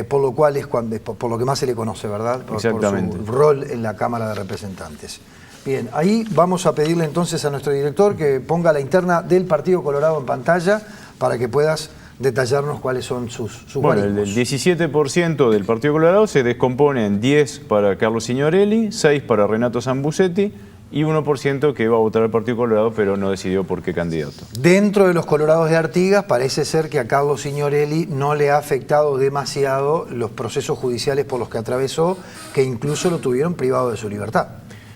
por lo cual es por lo que más se le conoce, ¿verdad? Por su rol en la Cámara de Representantes. Bien, ahí vamos a pedirle entonces a nuestro director que ponga la interna del Partido Colorado en pantalla para que puedas detallarnos cuáles son sus Bueno, el 17% del Partido Colorado se descompone en 10 para Carlos Signorelli, 6 para Renato Zambusetti y 1% que va a votar al Partido Colorado, pero no decidió por qué candidato. Dentro de los colorados de Artigas parece ser que a Carlos Signorelli no le ha afectado demasiado los procesos judiciales por los que atravesó, que incluso lo tuvieron privado de su libertad.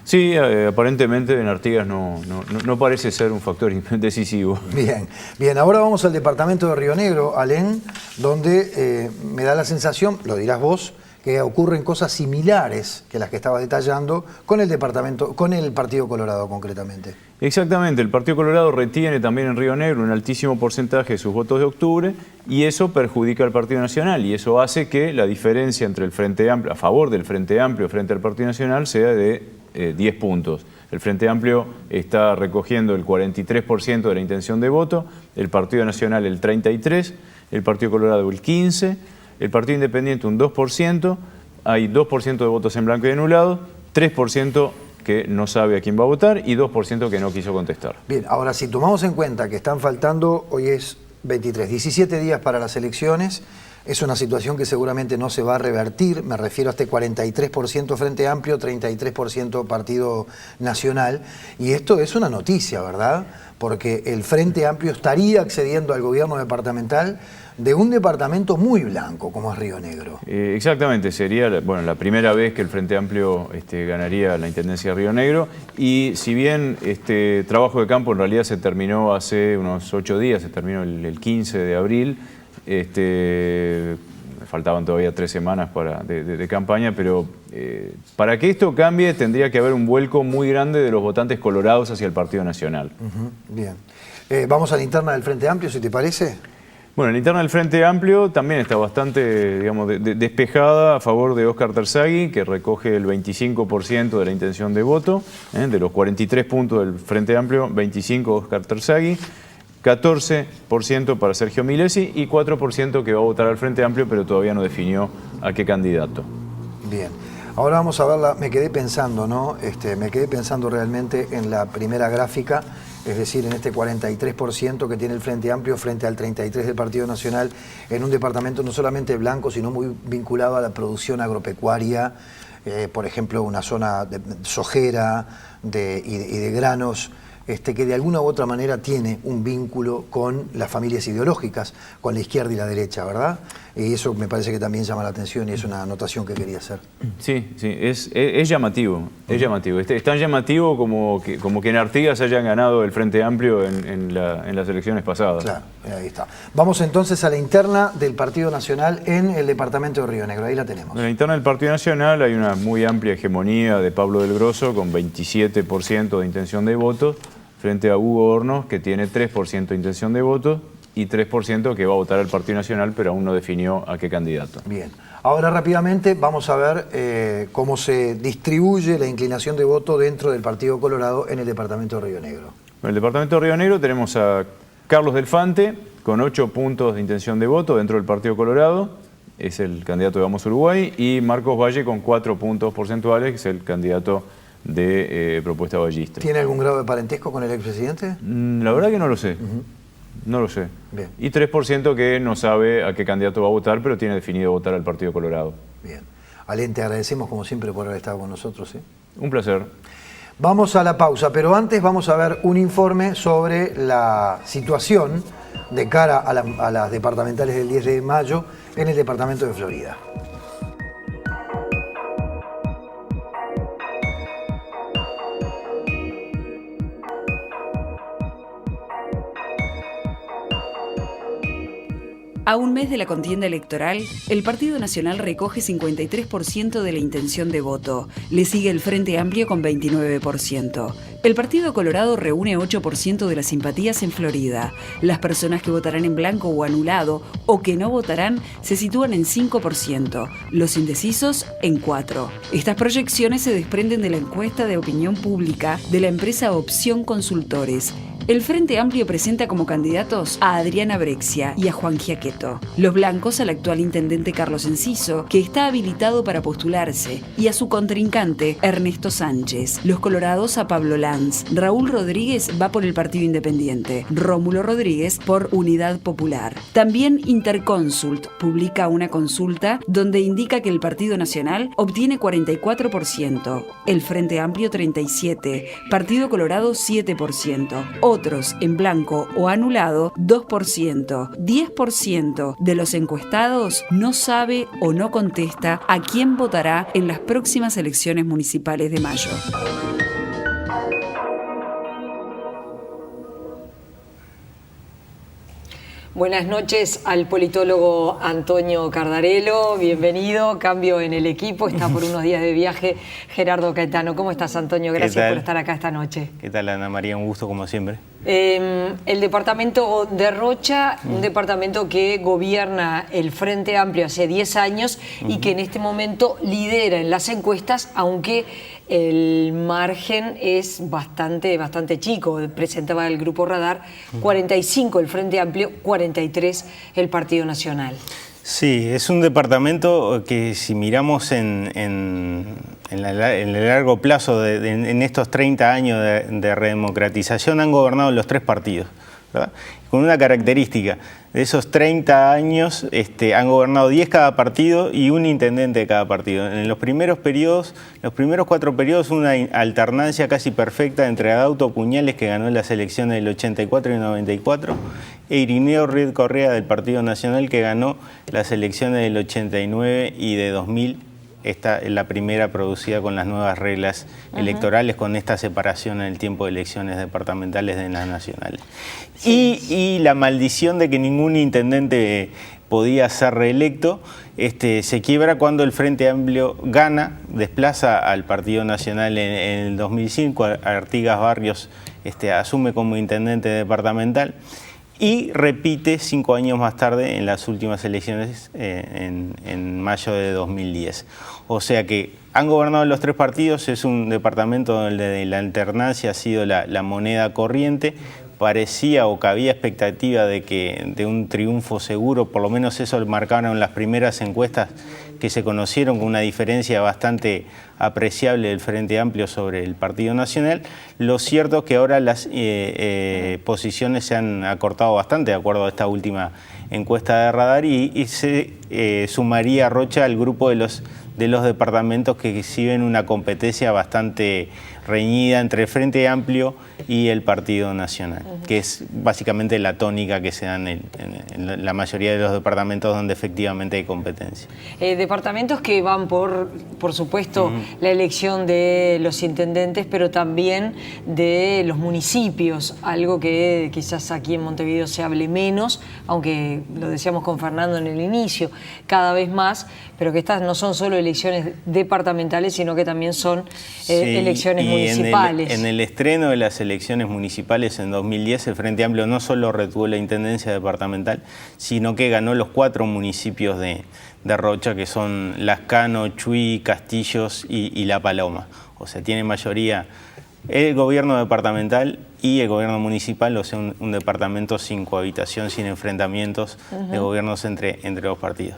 Sí, aparentemente en Artigas no parece ser un factor decisivo. Bien, ahora vamos al departamento de Río Negro, Alén, donde me da la sensación, lo dirás vos, que ocurren cosas similares que las que estaba detallando con el Partido Colorado concretamente. Exactamente, el Partido Colorado retiene también en Río Negro un altísimo porcentaje de sus votos de octubre y eso perjudica al Partido Nacional y eso hace que la diferencia entre el Frente Amplio, a favor del Frente Amplio frente al Partido Nacional, sea de 10 puntos. El Frente Amplio está recogiendo el 43% de la intención de voto, el Partido Nacional el 33%, el Partido Colorado el 15%, el Partido Independiente un 2%, hay 2% de votos en blanco y anulado, 3% que no sabe a quién va a votar y 2% que no quiso contestar. Bien, ahora si tomamos en cuenta que están faltando, hoy es 23, 17 días para las elecciones, es una situación que seguramente no se va a revertir, me refiero a este 43% Frente Amplio, 33% Partido Nacional, y esto es una noticia, ¿verdad? Porque el Frente Amplio estaría accediendo al gobierno departamental de un departamento muy blanco como es Río Negro. Exactamente, sería la primera vez que el Frente Amplio ganaría la Intendencia de Río Negro y si bien este trabajo de campo en realidad se terminó hace unos 8 días, se terminó el 15 de abril, faltaban todavía 3 semanas de campaña, pero para que esto cambie tendría que haber un vuelco muy grande de los votantes colorados hacia el Partido Nacional. Bien. Vamos a la interna del Frente Amplio, si te parece. Bueno, la interna del Frente Amplio también está bastante, digamos, despejada a favor de Óscar Terzagui, que recoge el 25% de la intención de voto. De los 43 puntos del Frente Amplio, 25 Óscar Terzagui. 14% para Sergio Milesi y 4% que va a votar al Frente Amplio, pero todavía no definió a qué candidato. Bien. Ahora vamos a verla. Me quedé pensando, ¿no? Me quedé pensando realmente en la primera gráfica, es decir, en este 43% que tiene el Frente Amplio frente al 33% del Partido Nacional, en un departamento no solamente blanco, sino muy vinculado a la producción agropecuaria, por ejemplo, una zona sojera y de granos, que de alguna u otra manera tiene un vínculo con las familias ideológicas, con la izquierda y la derecha, ¿verdad? Y eso me parece que también llama la atención y es una anotación que quería hacer. Sí, es llamativo, es llamativo. Es tan llamativo como que en Artigas hayan ganado el Frente Amplio en las elecciones pasadas. Claro, ahí está. Vamos entonces a la interna del Partido Nacional en el departamento de Río Negro, ahí la tenemos. En la interna del Partido Nacional hay una muy amplia hegemonía de Pablo del Grosso con 27% de intención de voto, frente a Hugo Hornos, que tiene 3% de intención de voto y 3% que va a votar al Partido Nacional, pero aún no definió a qué candidato. Bien. Ahora rápidamente vamos a ver cómo se distribuye la inclinación de voto dentro del Partido Colorado en el departamento de Río Negro. En el departamento de Río Negro tenemos a Carlos Delfante con 8 puntos de intención de voto dentro del Partido Colorado, es el candidato de Vamos Uruguay, y Marcos Valle con 4 puntos porcentuales, que es el candidato de Propuesta Ballista. ¿Tiene algún grado de parentesco con el expresidente? La verdad que no lo sé. No lo sé. Bien. Y 3% que no sabe a qué candidato va a votar, pero tiene definido votar al Partido Colorado. Bien. Alén, te agradecemos como siempre por haber estado con nosotros. Un placer. Vamos a la pausa, pero antes vamos a ver un informe sobre la situación de cara a las departamentales del 10 de mayo en el departamento de Florida. A un mes de la contienda electoral, el Partido Nacional recoge 53% de la intención de voto. Le sigue el Frente Amplio con 29%. El Partido Colorado reúne 8% de las simpatías en Florida. Las personas que votarán en blanco o anulado o que no votarán se sitúan en 5%. Los indecisos en 4%. Estas proyecciones se desprenden de la encuesta de opinión pública de la empresa Opción Consultores. El Frente Amplio presenta como candidatos a Adriana Brexia y a Juan Giaqueto. Los blancos al actual intendente Carlos Enciso, que está habilitado para postularse, y a su contrincante Ernesto Sánchez. Los colorados a Pablo Lanz. Raúl Rodríguez va por el Partido Independiente. Rómulo Rodríguez por Unidad Popular. También Interconsult publica una consulta donde indica que el Partido Nacional obtiene 44%, el Frente Amplio 37%, Partido Colorado 7%. Otros, en blanco o anulado, 2%. 10% de los encuestados no sabe o no contesta a quién votará en las próximas elecciones municipales de mayo. Buenas noches al politólogo Antonio Cardarello, bienvenido, cambio en el equipo, está por unos días de viaje Gerardo Caetano. ¿Cómo estás, Antonio? Gracias por estar acá esta noche. ¿Qué tal, Ana María? Un gusto como siempre. El departamento de Rocha, un departamento que gobierna el Frente Amplio hace 10 años y que en este momento lidera en las encuestas, aunque el margen es bastante chico. Presentaba el Grupo Radar 45 el Frente Amplio, 43 el Partido Nacional. Sí, es un departamento que si miramos en el largo plazo, en estos 30 años de redemocratización, han gobernado los 3 partidos, ¿verdad? Con una característica: de esos 30 años han gobernado 10 cada partido y un intendente de cada partido. En los primeros 4 periodos, una alternancia casi perfecta entre Adauto Puñales, que ganó las elecciones del 84 y 94, e Irineo Ried Correa del Partido Nacional, que ganó las elecciones del 89 y de 2000. Esta es la primera producida con las nuevas reglas electorales, con esta separación en el tiempo de elecciones departamentales de las nacionales. Sí. Y la maldición de que ningún intendente podía ser reelecto se quiebra cuando el Frente Amplio gana, desplaza al Partido Nacional en el 2005, Artigas Barrios asume como intendente departamental, y repite 5 años más tarde en las últimas elecciones en mayo de 2010. O sea que han gobernado los 3 partidos, es un departamento donde la alternancia ha sido la moneda corriente, parecía o que había expectativa de un triunfo seguro, por lo menos eso lo marcaron las primeras encuestas que se conocieron, con una diferencia bastante apreciable del Frente Amplio sobre el Partido Nacional. Lo cierto es que ahora las posiciones se han acortado bastante, de acuerdo a esta última encuesta de Radar, y se sumaría Rocha al grupo de los departamentos que exhiben una competencia bastante reñida entre el Frente Amplio y el Partido Nacional, que es básicamente la tónica que se da en la mayoría de los departamentos donde efectivamente hay competencia. Departamentos que van por supuesto, la elección de los intendentes, pero también de los municipios, algo que quizás aquí en Montevideo se hable menos, aunque lo decíamos con Fernando en el inicio, cada vez más, pero que estas no son solo elecciones departamentales, sino que también son elecciones municipales. En el estreno de las elecciones municipales en 2010, el Frente Amplio no solo retuvo la intendencia departamental, sino que ganó los 4 municipios de Rocha, que son Lascano, Chuy, Castillos y La Paloma. O sea, tiene mayoría el gobierno departamental y el gobierno municipal, o sea, un departamento sin cohabitación, sin enfrentamientos de gobiernos entre los partidos.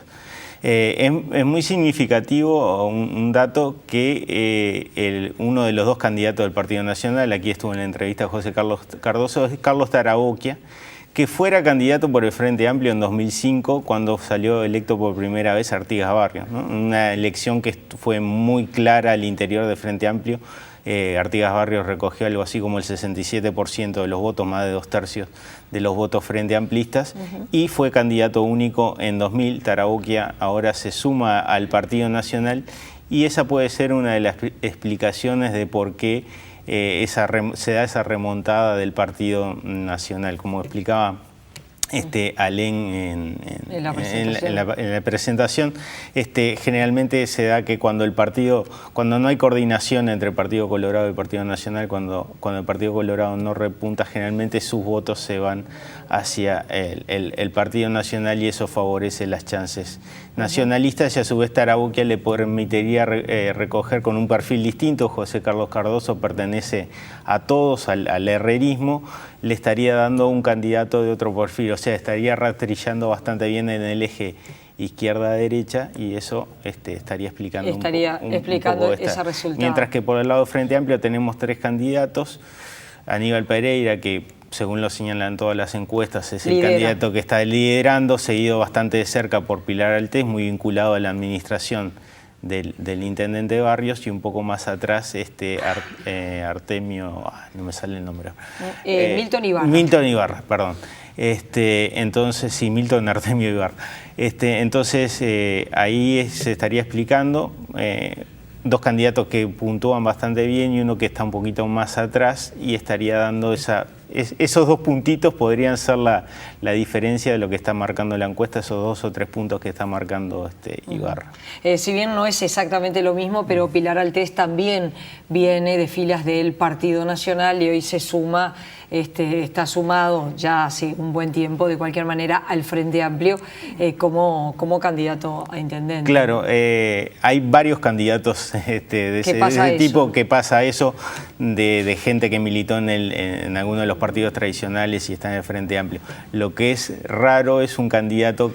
Es muy significativo un dato que uno de los 2 candidatos del Partido Nacional, aquí estuvo en la entrevista José Carlos Cardoso, es Carlos Taraboquia, que fuera candidato por el Frente Amplio en 2005, cuando salió electo por primera vez Artigas Barrios, ¿no? Una elección que fue muy clara al interior del Frente Amplio. Artigas Barrios recogió algo así como el 67% de los votos, más de 2/3 de los votos frente amplistas, y fue candidato único en 2000. Taraboquia ahora se suma al Partido Nacional, y esa puede ser una de las explicaciones de por qué se da esa remontada del Partido Nacional, como explicaba Alén en la presentación. Generalmente se da que cuando no hay coordinación entre el Partido Colorado y el Partido Nacional, cuando el Partido Colorado no repunta, generalmente sus votos se van hacia el Partido Nacional, y eso favorece las chances nacionalistas, y a su vez Taraboquia le permitiría recoger con un perfil distinto. José Carlos Cardoso pertenece a todos, al herrerismo, le estaría dando un candidato de otro perfil, o sea, estaría rastrillando bastante bien en el eje izquierda-derecha, y eso estaría explicando un poco ese resultado. Mientras que por el lado Frente Amplio tenemos 3 candidatos. Aníbal Pereira, que según lo señalan todas las encuestas, es el candidato que está liderando, seguido bastante de cerca por Pilar Altés, muy vinculado a la administración del intendente Barrios, y un poco más atrás Artemio, no me sale el nombre. Milton Ibarra. Milton Ibarra, perdón. Entonces, sí, Milton Artemio Ibarra. Entonces, ahí se estaría explicando 2 candidatos que puntúan bastante bien y uno que está un poquito más atrás, y estaría dando esos 2 puntitos podrían ser la diferencia de lo que está marcando la encuesta, esos 2 o 3 puntos que está marcando Ibarra. Si bien no es exactamente lo mismo, pero Pilar Altés también viene de filas del Partido Nacional, y hoy se suma, está sumado ya hace un buen tiempo, de cualquier manera, al Frente Amplio como candidato a intendente. Claro, hay varios candidatos de ese tipo que pasa eso, de gente que militó en alguno de los partidos tradicionales y está en el Frente Amplio. Lo que es raro es un candidato,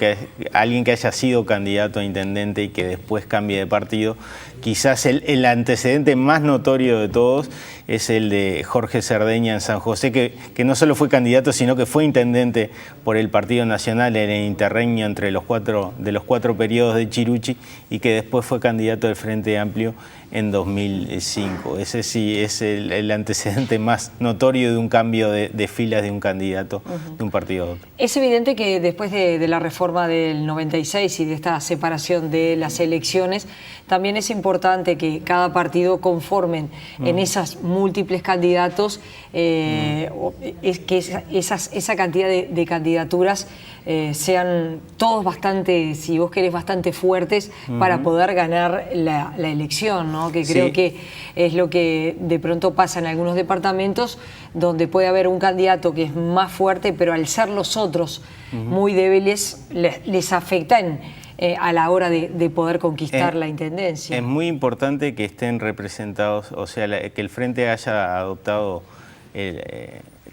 alguien que haya sido candidato a intendente y que después cambie de partido. Quizás el antecedente más notorio de todos es el de Jorge Cerdeña en San José, que no solo fue candidato, sino que fue intendente por el Partido Nacional en el interregno entre los 4 periodos de Chirucci, y que después fue candidato del Frente Amplio en 2005. Ese sí es el antecedente más notorio de un cambio de filas de un candidato de un partido a otro. Es evidente que después de la reforma del 96 y de esta separación de las elecciones, también es importante que cada partido conformen en esas múltiples candidatos, que esa cantidad de candidaturas sean todos bastante, si vos querés, bastante fuertes para poder ganar la elección, ¿no? Que creo que es lo que de pronto pasa en algunos departamentos, donde puede haber un candidato que es más fuerte, pero al ser los otros muy débiles, les afectan a la hora de poder conquistar la intendencia. Es muy importante que estén representados, o sea, que el Frente haya adoptado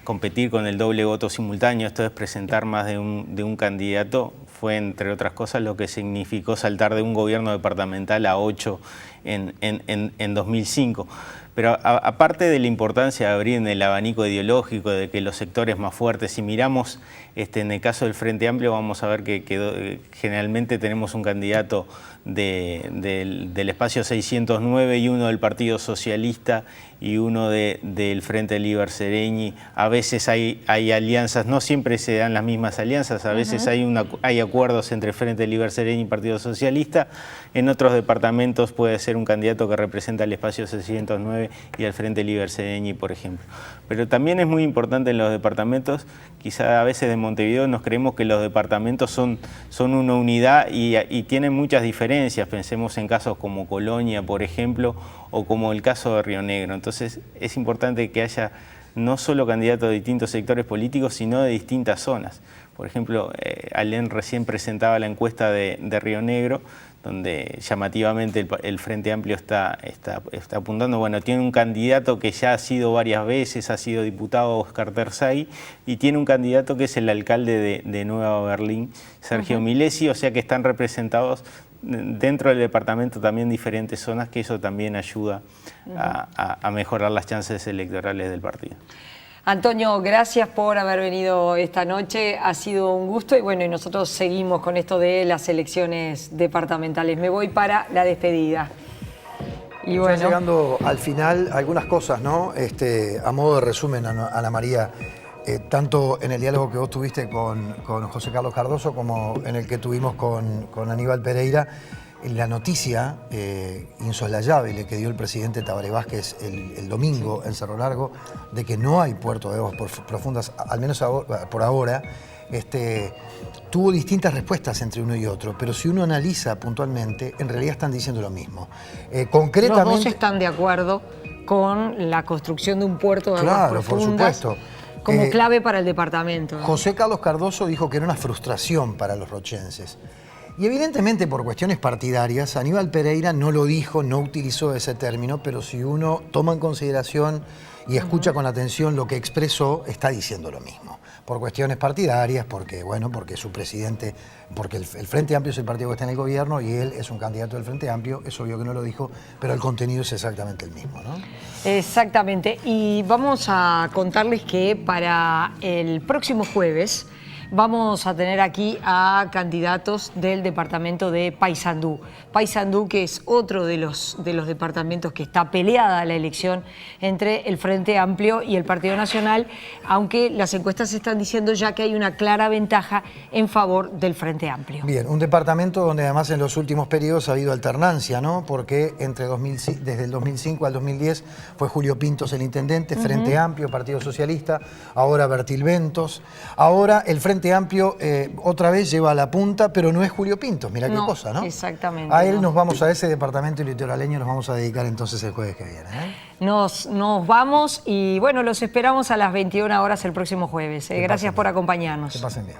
competir con el doble voto simultáneo, esto es presentar más de un candidato, fue entre otras cosas lo que significó saltar de un gobierno departamental a 8 en 2005. Pero aparte de la importancia de abrir en el abanico ideológico, de que los sectores más fuertes, si miramos en el caso del Frente Amplio, vamos a ver que generalmente tenemos un candidato del espacio 609 y uno del Partido Socialista y uno del Frente Liber Seregni. A veces hay alianzas, no siempre se dan las mismas alianzas, a veces hay acuerdos entre Frente Liber Seregni y Partido Socialista. En otros departamentos puede ser un candidato que representa el espacio 609 y al Frente Liber Seregni, por ejemplo. Pero también es muy importante en los departamentos, quizá a veces de Montevideo nos creemos que los departamentos son una unidad y tienen muchas diferencias. Pensemos en casos como Colonia, por ejemplo, o como el caso de Río Negro. Entonces es importante que haya no solo candidatos de distintos sectores políticos, sino de distintas zonas. Por ejemplo, Alén recién presentaba la encuesta de Río Negro, donde llamativamente el Frente Amplio está apuntando, bueno, tiene un candidato que ya ha sido varias veces, ha sido diputado Oscar Terzaghi, y tiene un candidato que es el alcalde de Nueva Berlín, Sergio Milesi, o sea que están representados dentro del departamento también diferentes zonas, que eso también ayuda a mejorar las chances electorales del partido. Antonio, gracias por haber venido esta noche, ha sido un gusto y bueno, y nosotros seguimos con esto de las elecciones departamentales. Me voy para la despedida. Y bueno, llegando al final, algunas cosas, ¿no? A modo de resumen, Ana María, tanto en el diálogo que vos tuviste con José Carlos Cardoso como en el que tuvimos con Aníbal Pereira, la noticia insoslayable que dio el presidente Tabaré Vázquez el domingo en Cerro Largo de que no hay puerto de aguas profundas, al menos por ahora, tuvo distintas respuestas entre uno y otro, pero si uno analiza puntualmente, en realidad están diciendo lo mismo. Concretamente, los dos están de acuerdo con la construcción de un puerto de aguas profundas. Por supuesto. Como clave para el departamento. José Carlos Cardoso dijo que era una frustración para los rochenses. Y evidentemente por cuestiones partidarias, Aníbal Pereira no lo dijo, no utilizó ese término, pero si uno toma en consideración y escucha con atención lo que expresó, está diciendo lo mismo. Por cuestiones partidarias, porque su presidente, porque el Frente Amplio es el partido que está en el gobierno y él es un candidato del Frente Amplio, es obvio que no lo dijo, pero el contenido es exactamente el mismo, ¿no? Exactamente, y vamos a contarles que para el próximo jueves vamos a tener aquí a candidatos del departamento de Paysandú. Paysandú, que es otro de los departamentos que está peleada la elección entre el Frente Amplio y el Partido Nacional, aunque las encuestas están diciendo ya que hay una clara ventaja en favor del Frente Amplio. Bien, un departamento donde además en los últimos periodos ha habido alternancia, ¿no? Porque desde el 2005 al 2010 fue Julio Pintos el intendente, Frente Amplio, Partido Socialista, ahora Bertil Ventos, ahora el Frente Amplio otra vez lleva a la punta, pero no es Julio Pintos, mirá qué cosa, ¿no? Exactamente. A él nos vamos, a ese departamento litoraleño nos vamos a dedicar entonces el jueves que viene, ¿eh? Nos vamos y bueno, los esperamos a las 21 horas el próximo jueves. Gracias por acompañarnos. Que pasen bien.